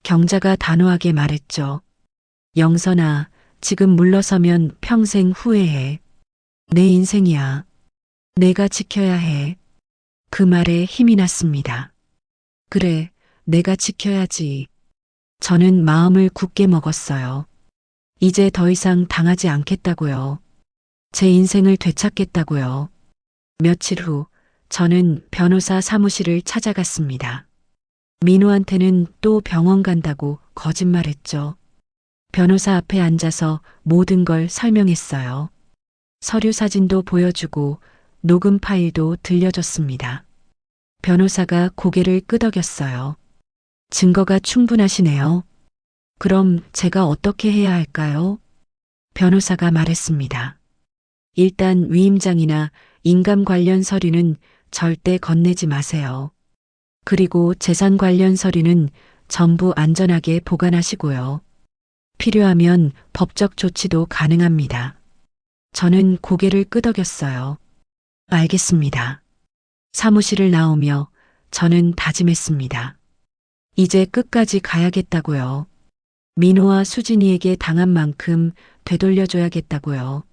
경자가 단호하게 말했죠. 영선아, 지금 물러서면 평생 후회해. 내 인생이야. 내가 지켜야 해. 그 말에 힘이 났습니다. 그래, 내가 지켜야지. 저는 마음을 굳게 먹었어요. 이제 더 이상 당하지 않겠다고요. 제 인생을 되찾겠다고요. 며칠 후, 저는 변호사 사무실을 찾아갔습니다. 민호한테는 또 병원 간다고 거짓말했죠. 변호사 앞에 앉아서 모든 걸 설명했어요. 서류 사진도 보여주고 녹음 파일도 들려줬습니다. 변호사가 고개를 끄덕였어요. 증거가 충분하시네요. 그럼 제가 어떻게 해야 할까요? 변호사가 말했습니다. 일단 위임장이나 인감 관련 서류는 절대 건네지 마세요. 그리고 재산 관련 서류는 전부 안전하게 보관하시고요. 필요하면 법적 조치도 가능합니다. 저는 고개를 끄덕였어요. 알겠습니다. 사무실을 나오며 저는 다짐했습니다. 이제 끝까지 가야겠다고요. 민호와 수진이에게 당한 만큼 되돌려줘야겠다고요.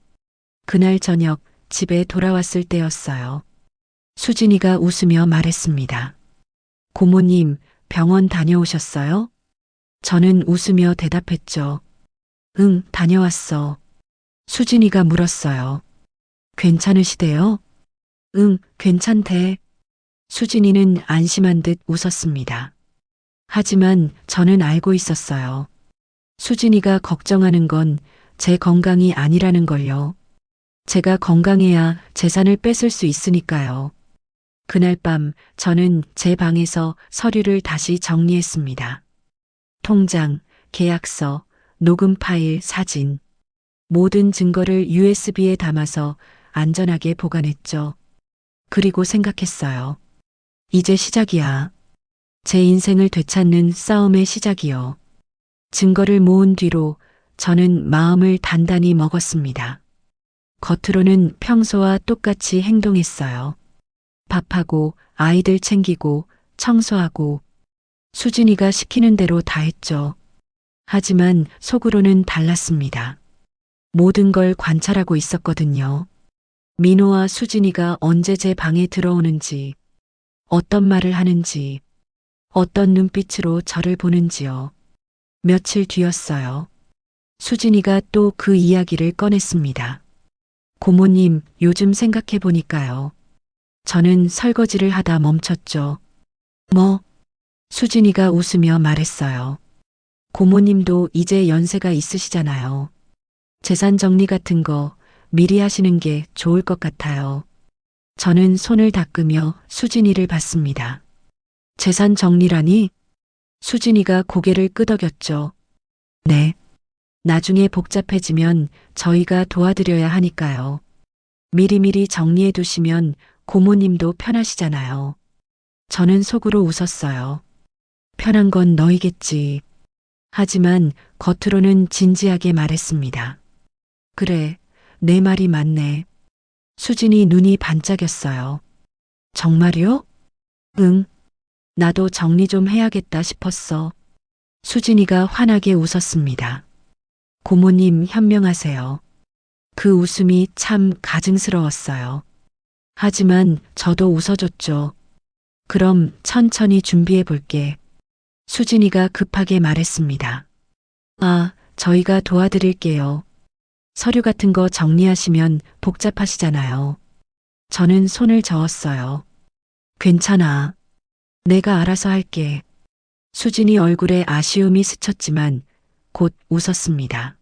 그날 저녁 집에 돌아왔을 때였어요. 수진이가 웃으며 말했습니다. 고모님, 병원 다녀오셨어요? 저는 웃으며 대답했죠. 응, 다녀왔어. 수진이가 물었어요. 괜찮으시대요? 응, 괜찮대. 수진이는 안심한 듯 웃었습니다. 하지만 저는 알고 있었어요. 수진이가 걱정하는 건 제 건강이 아니라는 걸요. 제가 건강해야 재산을 뺏을 수 있으니까요. 그날 밤 저는 제 방에서 서류를 다시 정리했습니다. 통장, 계약서, 녹음 파일, 사진. 모든 증거를 USB에 담아서 안전하게 보관했죠. 그리고 생각했어요. 이제 시작이야. 제 인생을 되찾는 싸움의 시작이요. 증거를 모은 뒤로 저는 마음을 단단히 먹었습니다. 겉으로는 평소와 똑같이 행동했어요. 밥하고 아이들 챙기고 청소하고 수진이가 시키는 대로 다 했죠. 하지만 속으로는 달랐습니다. 모든 걸 관찰하고 있었거든요. 민호와 수진이가 언제 제 방에 들어오는지, 어떤 말을 하는지, 어떤 눈빛으로 저를 보는지요. 며칠 뒤였어요. 수진이가 또 그 이야기를 꺼냈습니다. 고모님, 요즘 생각해 보니까요. 저는 설거지를 하다 멈췄죠. 뭐? 수진이가 웃으며 말했어요. 고모님도 이제 연세가 있으시잖아요. 재산 정리 같은 거 미리 하시는 게 좋을 것 같아요. 저는 손을 닦으며 수진이를 봤습니다. 재산 정리라니? 수진이가 고개를 끄덕였죠. 네. 나중에 복잡해지면 저희가 도와드려야 하니까요. 미리미리 정리해 두시면 고모님도 편하시잖아요. 저는 속으로 웃었어요. 편한 건 너희겠지. 하지만 겉으로는 진지하게 말했습니다. 그래, 내 말이 맞네. 수진이 눈이 반짝였어요. 정말요? 응. 나도 정리 좀 해야겠다 싶었어. 수진이가 환하게 웃었습니다. 고모님 현명하세요. 그 웃음이 참 가증스러웠어요. 하지만 저도 웃어줬죠. 그럼 천천히 준비해 볼게. 수진이가 급하게 말했습니다. 아, 저희가 도와드릴게요. 서류 같은 거 정리하시면 복잡하시잖아요. 저는 손을 저었어요. 괜찮아. 내가 알아서 할게. 수진이 얼굴에 아쉬움이 스쳤지만 곧 웃었습니다.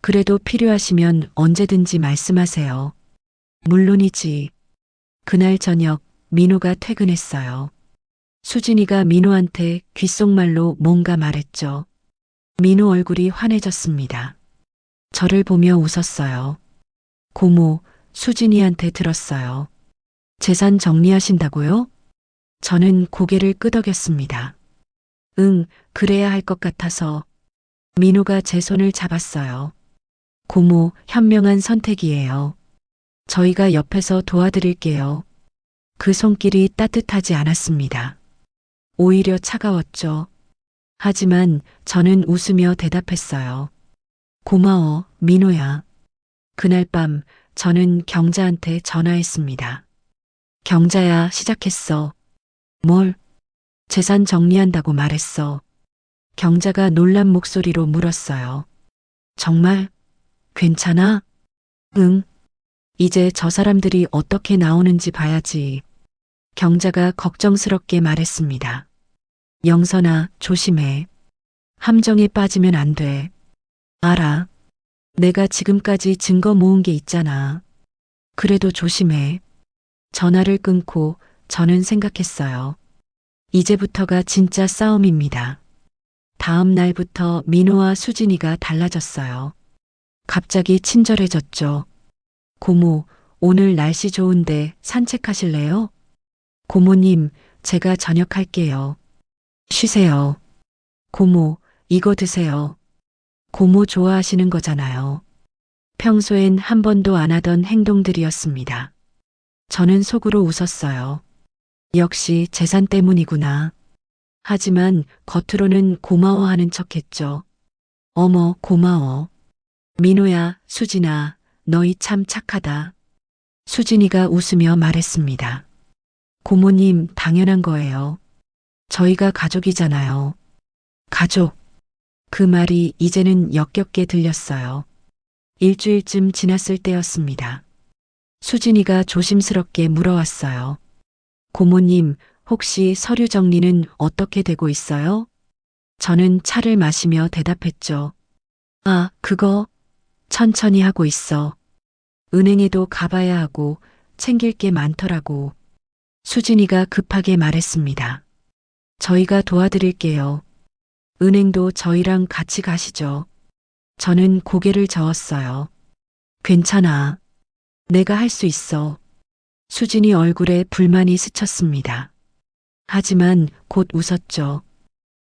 그래도 필요하시면 언제든지 말씀하세요. 물론이지. 그날 저녁 민호가 퇴근했어요. 수진이가 민호한테 귓속말로 뭔가 말했죠. 민호 얼굴이 환해졌습니다. 저를 보며 웃었어요. 고모, 수진이한테 들었어요. 재산 정리하신다고요? 저는 고개를 끄덕였습니다. 응, 그래야 할 것 같아서. 민호가 제 손을 잡았어요. 고모, 현명한 선택이에요. 저희가 옆에서 도와드릴게요. 그 손길이 따뜻하지 않았습니다. 오히려 차가웠죠. 하지만 저는 웃으며 대답했어요. 고마워, 민호야. 그날 밤 저는 경자한테 전화했습니다. 경자야, 시작했어. 뭘? 재산 정리한다고 말했어. 경자가 놀란 목소리로 물었어요. 정말? 괜찮아? 응. 이제 저 사람들이 어떻게 나오는지 봐야지. 경자가 걱정스럽게 말했습니다. 영선아, 조심해. 함정에 빠지면 안 돼. 알아. 내가 지금까지 증거 모은 게 있잖아. 그래도 조심해. 전화를 끊고 저는 생각했어요. 이제부터가 진짜 싸움입니다. 다음 날부터 민호와 수진이가 달라졌어요. 갑자기 친절해졌죠. 고모, 오늘 날씨 좋은데 산책하실래요? 고모님, 제가 저녁 할게요. 쉬세요. 고모, 이거 드세요. 고모 좋아하시는 거잖아요. 평소엔 한 번도 안 하던 행동들이었습니다. 저는 속으로 웃었어요. 역시 재산 때문이구나. 하지만 겉으로는 고마워하는 척했죠. 어머, 고마워. 민호야, 수진아, 너희 참 착하다. 수진이가 웃으며 말했습니다. 고모님, 당연한 거예요. 저희가 가족이잖아요. 가족. 그 말이 이제는 역겹게 들렸어요. 일주일쯤 지났을 때였습니다. 수진이가 조심스럽게 물어왔어요. 고모님, 혹시 서류 정리는 어떻게 되고 있어요? 저는 차를 마시며 대답했죠. 아, 그거 천천히 하고 있어. 은행에도 가봐야 하고 챙길 게 많더라고. 수진이가 급하게 말했습니다. 저희가 도와드릴게요. 은행도 저희랑 같이 가시죠. 저는 고개를 저었어요. 괜찮아. 내가 할 수 있어. 수진이 얼굴에 불만이 스쳤습니다. 하지만 곧 웃었죠.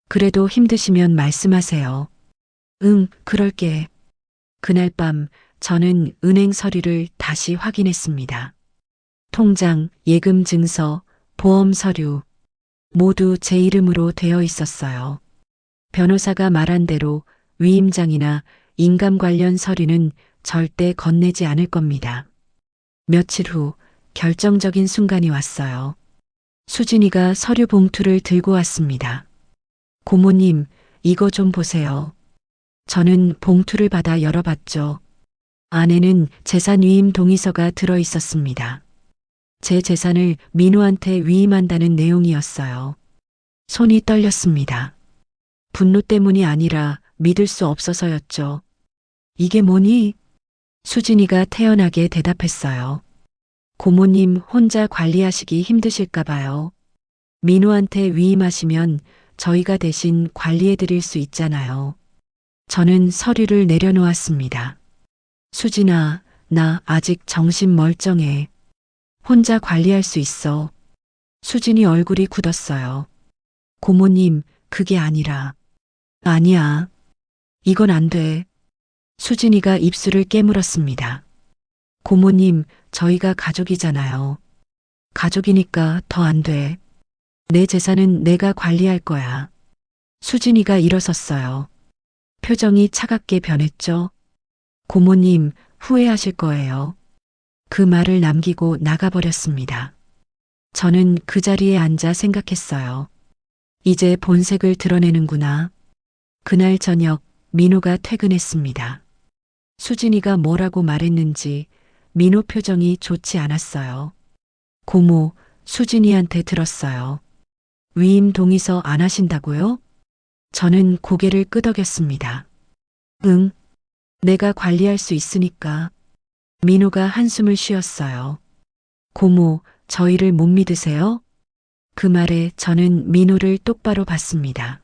그래도 힘드시면 말씀하세요. 응, 그럴게. 그날 밤 저는 은행 서류를 다시 확인했습니다. 통장, 예금 증서, 보험 서류 모두 제 이름으로 되어 있었어요. 변호사가 말한 대로 위임장이나 인감 관련 서류는 절대 건네지 않을 겁니다. 며칠 후 결정적인 순간이 왔어요. 수진이가 서류 봉투를 들고 왔습니다. 고모님, 이거 좀 보세요. 저는 봉투를 받아 열어봤죠. 안에는 재산 위임 동의서가 들어 있었습니다. 제 재산을 민호한테 위임한다는 내용이었어요. 손이 떨렸습니다. 분노 때문이 아니라 믿을 수 없어서였죠. 이게 뭐니? 수진이가 태연하게 대답했어요. 고모님 혼자 관리하시기 힘드실까 봐요. 민호한테 위임하시면 저희가 대신 관리해 드릴 수 있잖아요. 저는 서류를 내려놓았습니다. 수진아, 나 아직 정신 멀쩡해. 혼자 관리할 수 있어. 수진이 얼굴이 굳었어요. 고모님, 그게 아니라. 아니야. 이건 안 돼. 수진이가 입술을 깨물었습니다. 고모님, 저희가 가족이잖아요. 가족이니까 더 안 돼. 내 재산은 내가 관리할 거야. 수진이가 일어섰어요. 표정이 차갑게 변했죠. 고모님, 후회하실 거예요. 그 말을 남기고 나가버렸습니다. 저는 그 자리에 앉아 생각했어요. 이제 본색을 드러내는구나. 그날 저녁 민호가 퇴근했습니다. 수진이가 뭐라고 말했는지 민호 표정이 좋지 않았어요. 고모, 수진이한테 들었어요. 위임 동의서 안 하신다고요? 저는 고개를 끄덕였습니다. 응, 내가 관리할 수 있으니까. 민호가 한숨을 쉬었어요. 고모, 저희를 못 믿으세요? 그 말에 저는 민호를 똑바로 봤습니다.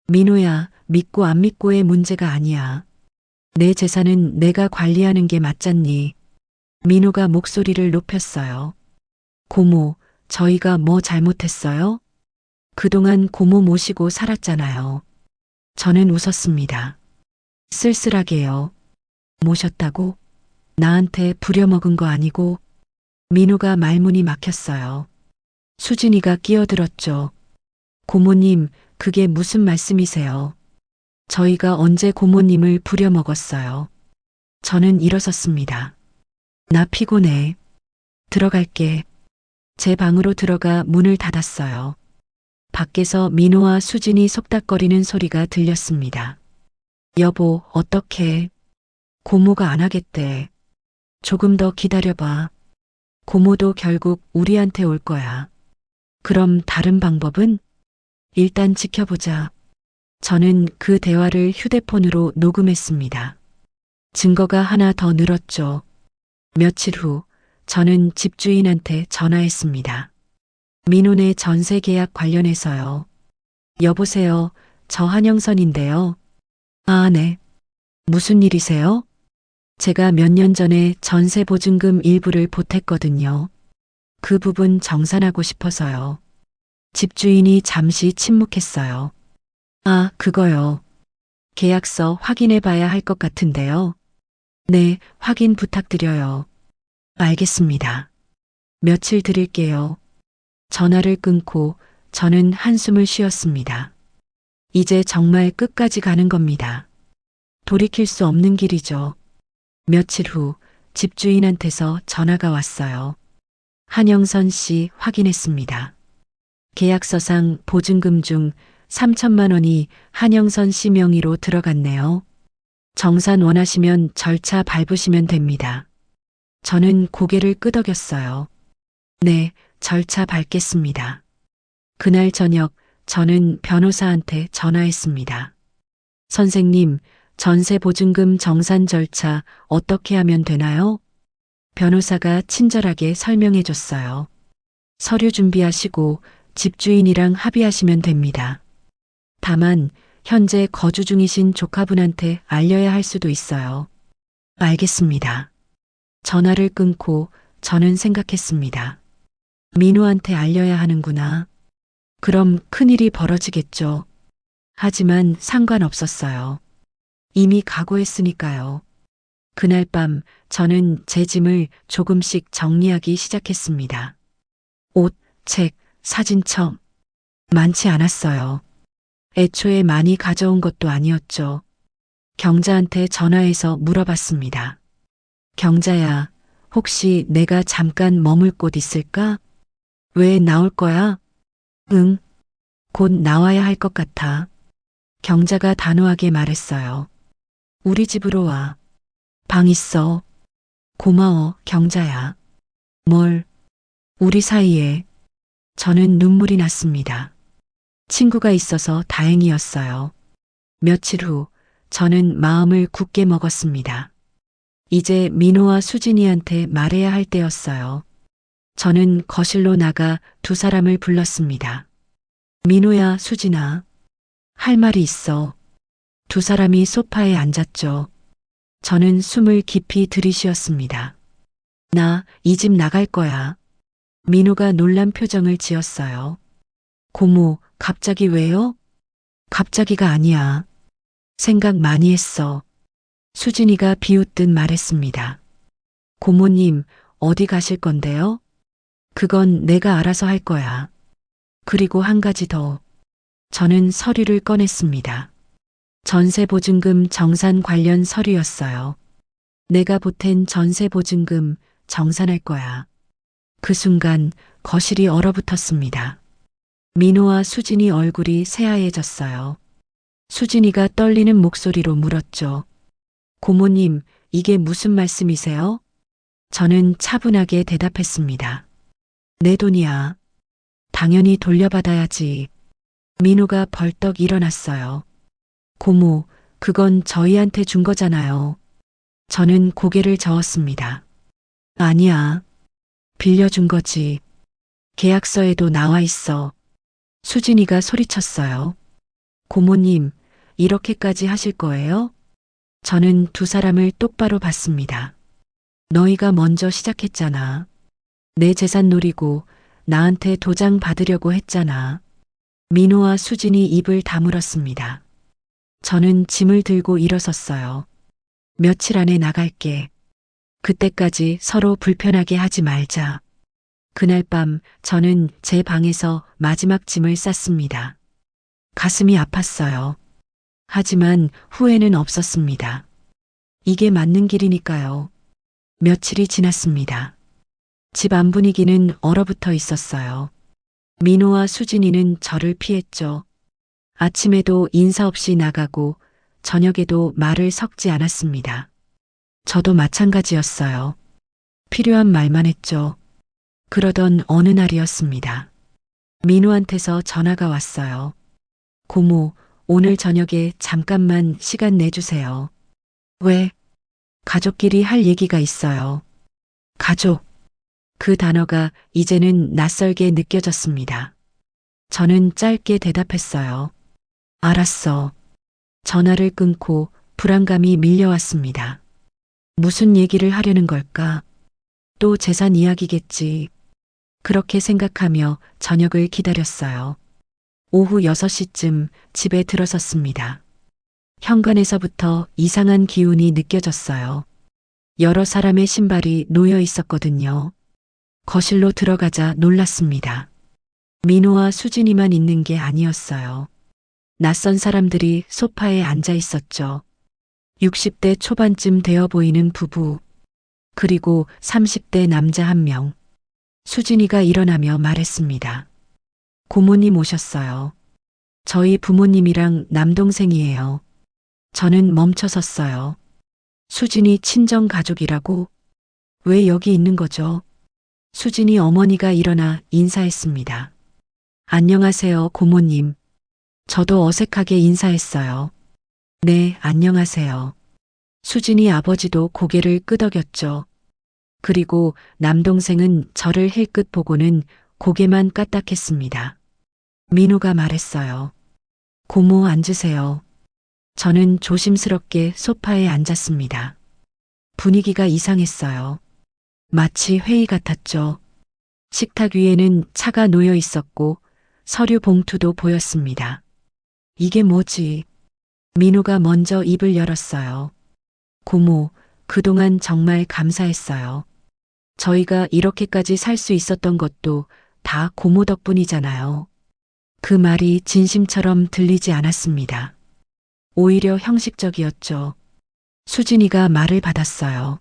민호야, 믿고 안 믿고의 문제가 아니야. 내 재산은 내가 관리하는 게 맞잖니. 민호가 목소리를 높였어요. 고모, 저희가 뭐 잘못했어요? 그동안 고모 모시고 살았잖아요. 저는 웃었습니다. 쓸쓸하게요. 모셨다고? 나한테 부려먹은 거 아니고? 민호가 말문이 막혔어요. 수진이가 끼어들었죠. 고모님, 그게 무슨 말씀이세요? 저희가 언제 고모님을 부려먹었어요? 저는 일어섰습니다. 나 피곤해. 들어갈게. 제 방으로 들어가 문을 닫았어요. 밖에서 민호와 수진이 속닥거리는 소리가 들렸습니다. 여보, 어떡해. 고모가 안 하겠대. 조금 더 기다려봐. 고모도 결국 우리한테 올 거야. 그럼 다른 방법은? 일단 지켜보자. 저는 그 대화를 휴대폰으로 녹음했습니다. 증거가 하나 더 늘었죠. 며칠 후 저는 집주인한테 전화했습니다. 민호네 전세 계약 관련해서요. 여보세요. 저 한영선인데요. 아, 네. 무슨 일이세요? 제가 몇 년 전에 전세 보증금 일부를 보탰거든요. 그 부분 정산하고 싶어서요. 집주인이 잠시 침묵했어요. 아, 그거요. 계약서 확인해 봐야 할 것 같은데요. 네, 확인 부탁드려요. 알겠습니다. 며칠 드릴게요. 전화를 끊고 저는 한숨을 쉬었습니다. 이제 정말 끝까지 가는 겁니다. 돌이킬 수 없는 길이죠. 며칠 후 집주인한테서 전화가 왔어요. 한영선 씨 확인했습니다. 계약서상 보증금 중 3천만 원이 한영선 씨 명의로 들어갔네요. 정산 원하시면 절차 밟으시면 됩니다. 저는 고개를 끄덕였어요. 네, 절차 밟겠습니다. 그날 저녁 저는 변호사한테 전화했습니다. 선생님, 전세 보증금 정산 절차 어떻게 하면 되나요? 변호사가 친절하게 설명해 줬어요. 서류 준비하시고 집주인이랑 합의하시면 됩니다. 다만 현재 거주 중이신 조카분한테 알려야 할 수도 있어요. 알겠습니다. 전화를 끊고 저는 생각했습니다. 민호한테 알려야 하는구나. 그럼 큰일이 벌어지겠죠. 하지만 상관없었어요. 이미 각오했으니까요. 그날 밤 저는 제 짐을 조금씩 정리하기 시작했습니다. 옷, 책, 사진첩. 많지 않았어요. 애초에 많이 가져온 것도 아니었죠. 경자한테 전화해서 물어봤습니다. 경자야, 혹시 내가 잠깐 머물 곳 있을까? 왜 나올 거야? 응, 곧 나와야 할 것 같아. 경자가 단호하게 말했어요. 우리 집으로 와. 방 있어. 고마워, 경자야. 뭘? 우리 사이에. 저는 눈물이 났습니다. 친구가 있어서 다행이었어요. 며칠 후 저는 마음을 굳게 먹었습니다. 이제 민호와 수진이한테 말해야 할 때였어요. 저는 거실로 나가 두 사람을 불렀습니다. 민호야, 수진아. 할 말이 있어. 두 사람이 소파에 앉았죠. 저는 숨을 깊이 들이쉬었습니다. 나 이 집 나갈 거야. 민호가 놀란 표정을 지었어요. 고모, 갑자기 왜요? 갑자기가 아니야. 생각 많이 했어. 수진이가 비웃듯 말했습니다. 고모님, 어디 가실 건데요? 그건 내가 알아서 할 거야. 그리고 한 가지 더. 저는 서류를 꺼냈습니다. 전세보증금 정산 관련 서류였어요. 내가 보탠 전세보증금 정산할 거야. 그 순간 거실이 얼어붙었습니다. 민호와 수진이 얼굴이 새하얘졌어요. 수진이가 떨리는 목소리로 물었죠. 고모님, 이게 무슨 말씀이세요? 저는 차분하게 대답했습니다. 내 돈이야. 당연히 돌려받아야지. 민호가 벌떡 일어났어요. 고모, 그건 저희한테 준 거잖아요. 저는 고개를 저었습니다. 아니야. 빌려준 거지. 계약서에도 나와 있어. 수진이가 소리쳤어요. 고모님, 이렇게까지 하실 거예요? 저는 두 사람을 똑바로 봤습니다. 너희가 먼저 시작했잖아. 내 재산 노리고 나한테 도장 받으려고 했잖아. 민호와 수진이 입을 다물었습니다. 저는 짐을 들고 일어섰어요. 며칠 안에 나갈게. 그때까지 서로 불편하게 하지 말자. 그날 밤 저는 제 방에서 마지막 짐을 쌌습니다. 가슴이 아팠어요. 하지만 후회는 없었습니다. 이게 맞는 길이니까요. 며칠이 지났습니다. 집 안 분위기는 얼어붙어 있었어요. 민호와 수진이는 저를 피했죠. 아침에도 인사 없이 나가고 저녁에도 말을 섞지 않았습니다. 저도 마찬가지였어요. 필요한 말만 했죠. 그러던 어느 날이었습니다. 민호한테서 전화가 왔어요. 고모, 오늘 저녁에 잠깐만 시간 내주세요. 왜? 가족끼리 할 얘기가 있어요. 가족. 그 단어가 이제는 낯설게 느껴졌습니다. 저는 짧게 대답했어요. 알았어. 전화를 끊고 불안감이 밀려왔습니다. 무슨 얘기를 하려는 걸까? 또 재산 이야기겠지. 그렇게 생각하며 저녁을 기다렸어요. 오후 6시쯤 집에 들어섰습니다. 현관에서부터 이상한 기운이 느껴졌어요. 여러 사람의 신발이 놓여 있었거든요. 거실로 들어가자 놀랐습니다. 민호와 수진이만 있는 게 아니었어요. 낯선 사람들이 소파에 앉아 있었죠. 60대 초반쯤 되어 보이는 부부, 그리고 30대 남자 한 명. 수진이가 일어나며 말했습니다. 고모님 오셨어요. 저희 부모님이랑 남동생이에요. 저는 멈춰섰어요. 수진이 친정 가족이라고? 왜 여기 있는 거죠? 수진이 어머니가 일어나 인사했습니다. 안녕하세요, 고모님. 저도 어색하게 인사했어요. 네, 안녕하세요. 수진이 아버지도 고개를 끄덕였죠. 그리고 남동생은 저를 힐끗 보고는 고개만 까딱했습니다. 민호가 말했어요. 고모 앉으세요. 저는 조심스럽게 소파에 앉았습니다. 분위기가 이상했어요. 마치 회의 같았죠. 식탁 위에는 차가 놓여 있었고 서류 봉투도 보였습니다. 이게 뭐지? 민호가 먼저 입을 열었어요. 고모, 그동안 정말 감사했어요. 저희가 이렇게까지 살 수 있었던 것도 다 고모 덕분이잖아요. 그 말이 진심처럼 들리지 않았습니다. 오히려 형식적이었죠. 수진이가 말을 받았어요.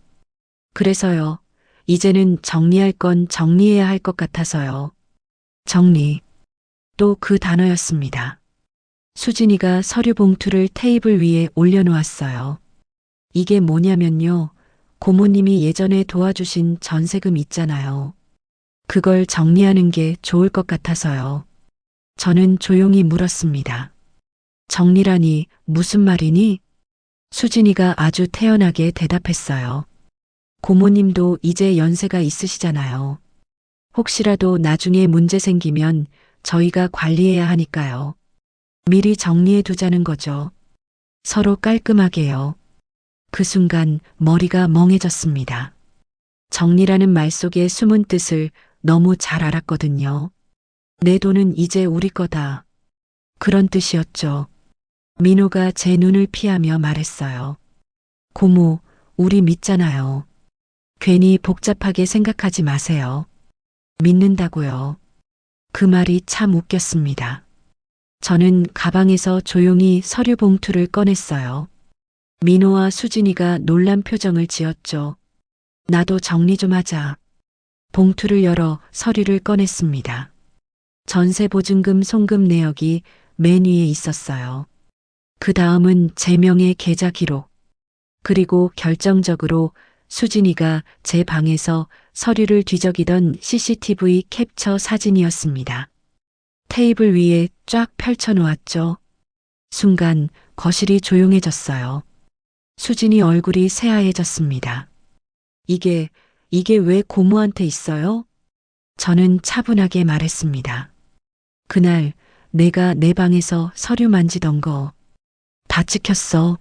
그래서요. 이제는 정리할 건 정리해야 할 것 같아서요. 정리. 또 그 단어였습니다. 수진이가 서류 봉투를 테이블 위에 올려놓았어요. 이게 뭐냐면요. 고모님이 예전에 도와주신 전세금 있잖아요. 그걸 정리하는 게 좋을 것 같아서요. 저는 조용히 물었습니다. 정리라니 무슨 말이니? 수진이가 아주 태연하게 대답했어요. 고모님도 이제 연세가 있으시잖아요. 혹시라도 나중에 문제 생기면 저희가 관리해야 하니까요. 미리 정리해 두자는 거죠. 서로 깔끔하게요. 그 순간 머리가 멍해졌습니다. 정리라는 말 속의 숨은 뜻을 너무 잘 알았거든요. 내 돈은 이제 우리 거다. 그런 뜻이었죠. 민호가 제 눈을 피하며 말했어요. 고모, 우리 믿잖아요. 괜히 복잡하게 생각하지 마세요. 믿는다고요. 그 말이 참 웃겼습니다. 저는 가방에서 조용히 서류 봉투를 꺼냈어요. 민호와 수진이가 놀란 표정을 지었죠. 나도 정리 좀 하자. 봉투를 열어 서류를 꺼냈습니다. 전세보증금 송금 내역이 맨 위에 있었어요. 그 다음은 제 명의 계좌 기록. 그리고 결정적으로 수진이가 제 방에서 서류를 뒤적이던 CCTV 캡처 사진이었습니다. 테이블 위에 쫙 펼쳐 놓았죠. 순간 거실이 조용해졌어요. 수진이 얼굴이 새하얘졌습니다. 이게 왜 고모한테 있어요? 저는 차분하게 말했습니다. 그날 내가 내 방에서 서류 만지던 거 다 찍혔어.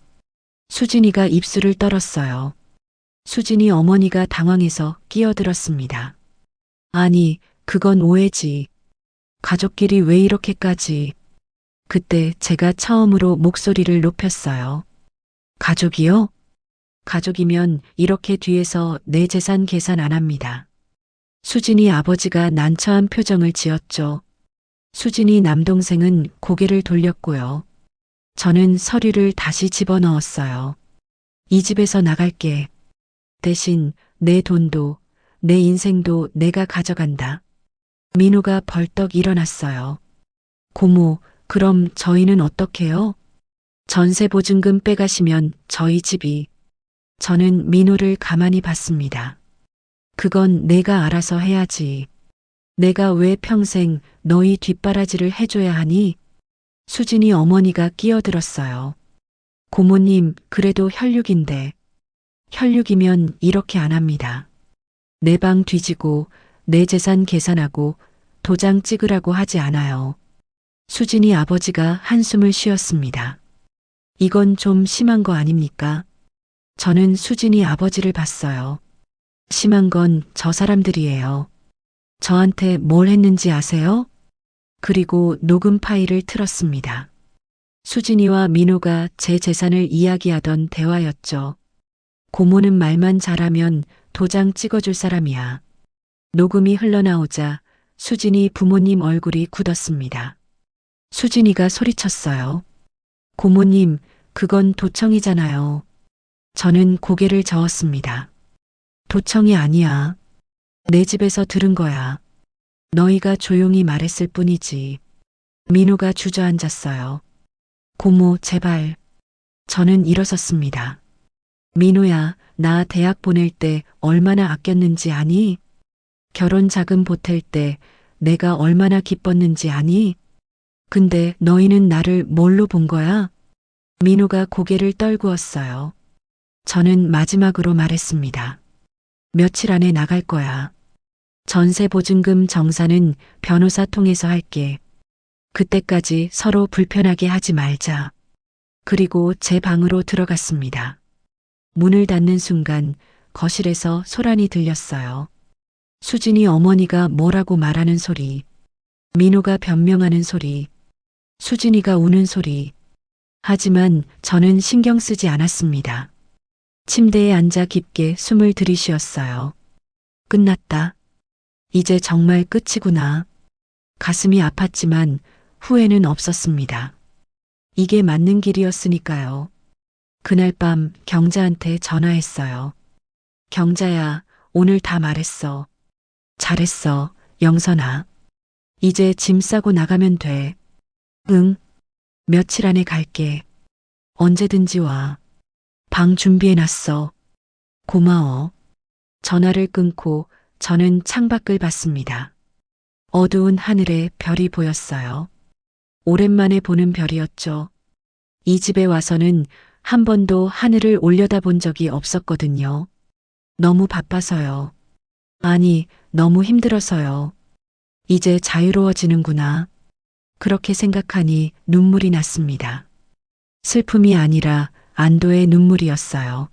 수진이가 입술을 떨었어요. 수진이 어머니가 당황해서 끼어들었습니다. 아니, 그건 오해지. 가족끼리 왜 이렇게까지. 그때 제가 처음으로 목소리를 높였어요. 가족이요? 가족이면 이렇게 뒤에서 내 재산 계산 안 합니다. 수진이 아버지가 난처한 표정을 지었죠. 수진이 남동생은 고개를 돌렸고요. 저는 서류를 다시 집어넣었어요. 이 집에서 나갈게. 대신 내 돈도 내 인생도 내가 가져간다. 민호가 벌떡 일어났어요. 고모, 그럼 저희는 어떡해요? 전세 보증금 빼가시면 저희 집이. 저는 민호를 가만히 봤습니다. 그건 내가 알아서 해야지. 내가 왜 평생 너희 뒷바라지를 해줘야 하니? 수진이 어머니가 끼어들었어요. 고모님, 그래도 혈육인데. 혈육이면 이렇게 안 합니다. 내 방 뒤지고 내 재산 계산하고 도장 찍으라고 하지 않아요. 수진이 아버지가 한숨을 쉬었습니다. 이건 좀 심한 거 아닙니까? 저는 수진이 아버지를 봤어요. 심한 건 저 사람들이에요. 저한테 뭘 했는지 아세요? 그리고 녹음 파일을 틀었습니다. 수진이와 민호가 제 재산을 이야기하던 대화였죠. 고모는 말만 잘하면 도장 찍어줄 사람이야. 녹음이 흘러나오자 수진이 부모님 얼굴이 굳었습니다. 수진이가 소리쳤어요. 고모님, 그건 도청이잖아요. 저는 고개를 저었습니다. 도청이 아니야. 내 집에서 들은 거야. 너희가 조용히 말했을 뿐이지. 민호가 주저앉았어요. 고모, 제발. 저는 일어섰습니다. 민호야, 나 대학 보낼 때 얼마나 아꼈는지 아니? 결혼 자금 보탤 때 내가 얼마나 기뻤는지 아니? 근데 너희는 나를 뭘로 본 거야? 민호가 고개를 떨구었어요. 저는 마지막으로 말했습니다. 며칠 안에 나갈 거야. 전세 보증금 정산은 변호사 통해서 할게. 그때까지 서로 불편하게 하지 말자. 그리고 제 방으로 들어갔습니다. 문을 닫는 순간 거실에서 소란이 들렸어요. 수진이 어머니가 뭐라고 말하는 소리, 민호가 변명하는 소리, 수진이가 우는 소리. 하지만 저는 신경 쓰지 않았습니다. 침대에 앉아 깊게 숨을 들이쉬었어요. 끝났다. 이제 정말 끝이구나. 가슴이 아팠지만 후회는 없었습니다. 이게 맞는 길이었으니까요. 그날 밤 경자한테 전화했어요. 경자야, 오늘 다 말했어. 잘했어, 영선아. 이제 짐 싸고 나가면 돼. 응. 며칠 안에 갈게. 언제든지 와. 방 준비해놨어. 고마워. 전화를 끊고 저는 창밖을 봤습니다. 어두운 하늘에 별이 보였어요. 오랜만에 보는 별이었죠. 이 집에 와서는 한 번도 하늘을 올려다본 적이 없었거든요. 너무 바빠서요. 아니, 너무 힘들어서요. 이제 자유로워지는구나. 그렇게 생각하니 눈물이 났습니다. 슬픔이 아니라 안도의 눈물이었어요.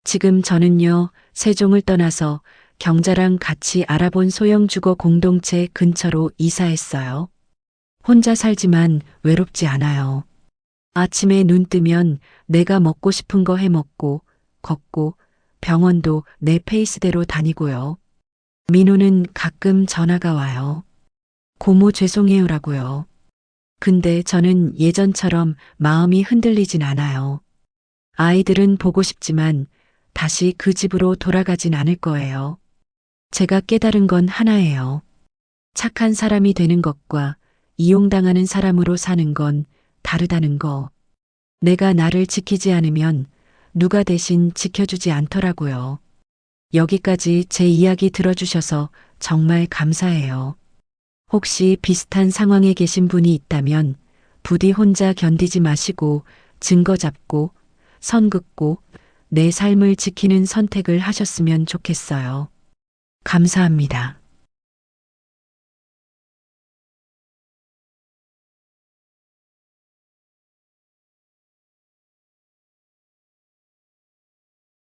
지금 저는요, 세종을 떠나서 경자랑 같이 알아본 소형주거 공동체 근처로 이사했어요. 혼자 살지만 외롭지 않아요. 아침에 눈 뜨면 내가 먹고 싶은 거 해 먹고, 걷고, 병원도 내 페이스대로 다니고요. 민호는 가끔 전화가 와요. 고모 죄송해요라고요. 근데 저는 예전처럼 마음이 흔들리진 않아요. 아이들은 보고 싶지만 다시 그 집으로 돌아가진 않을 거예요. 제가 깨달은 건 하나예요. 착한 사람이 되는 것과 이용당하는 사람으로 사는 건 다르다는 거. 내가 나를 지키지 않으면 누가 대신 지켜주지 않더라고요. 여기까지 제 이야기 들어주셔서 정말 감사해요. 혹시 비슷한 상황에 계신 분이 있다면 부디 혼자 견디지 마시고 증거 잡고 선 긋고 내 삶을 지키는 선택을 하셨으면 좋겠어요. 감사합니다.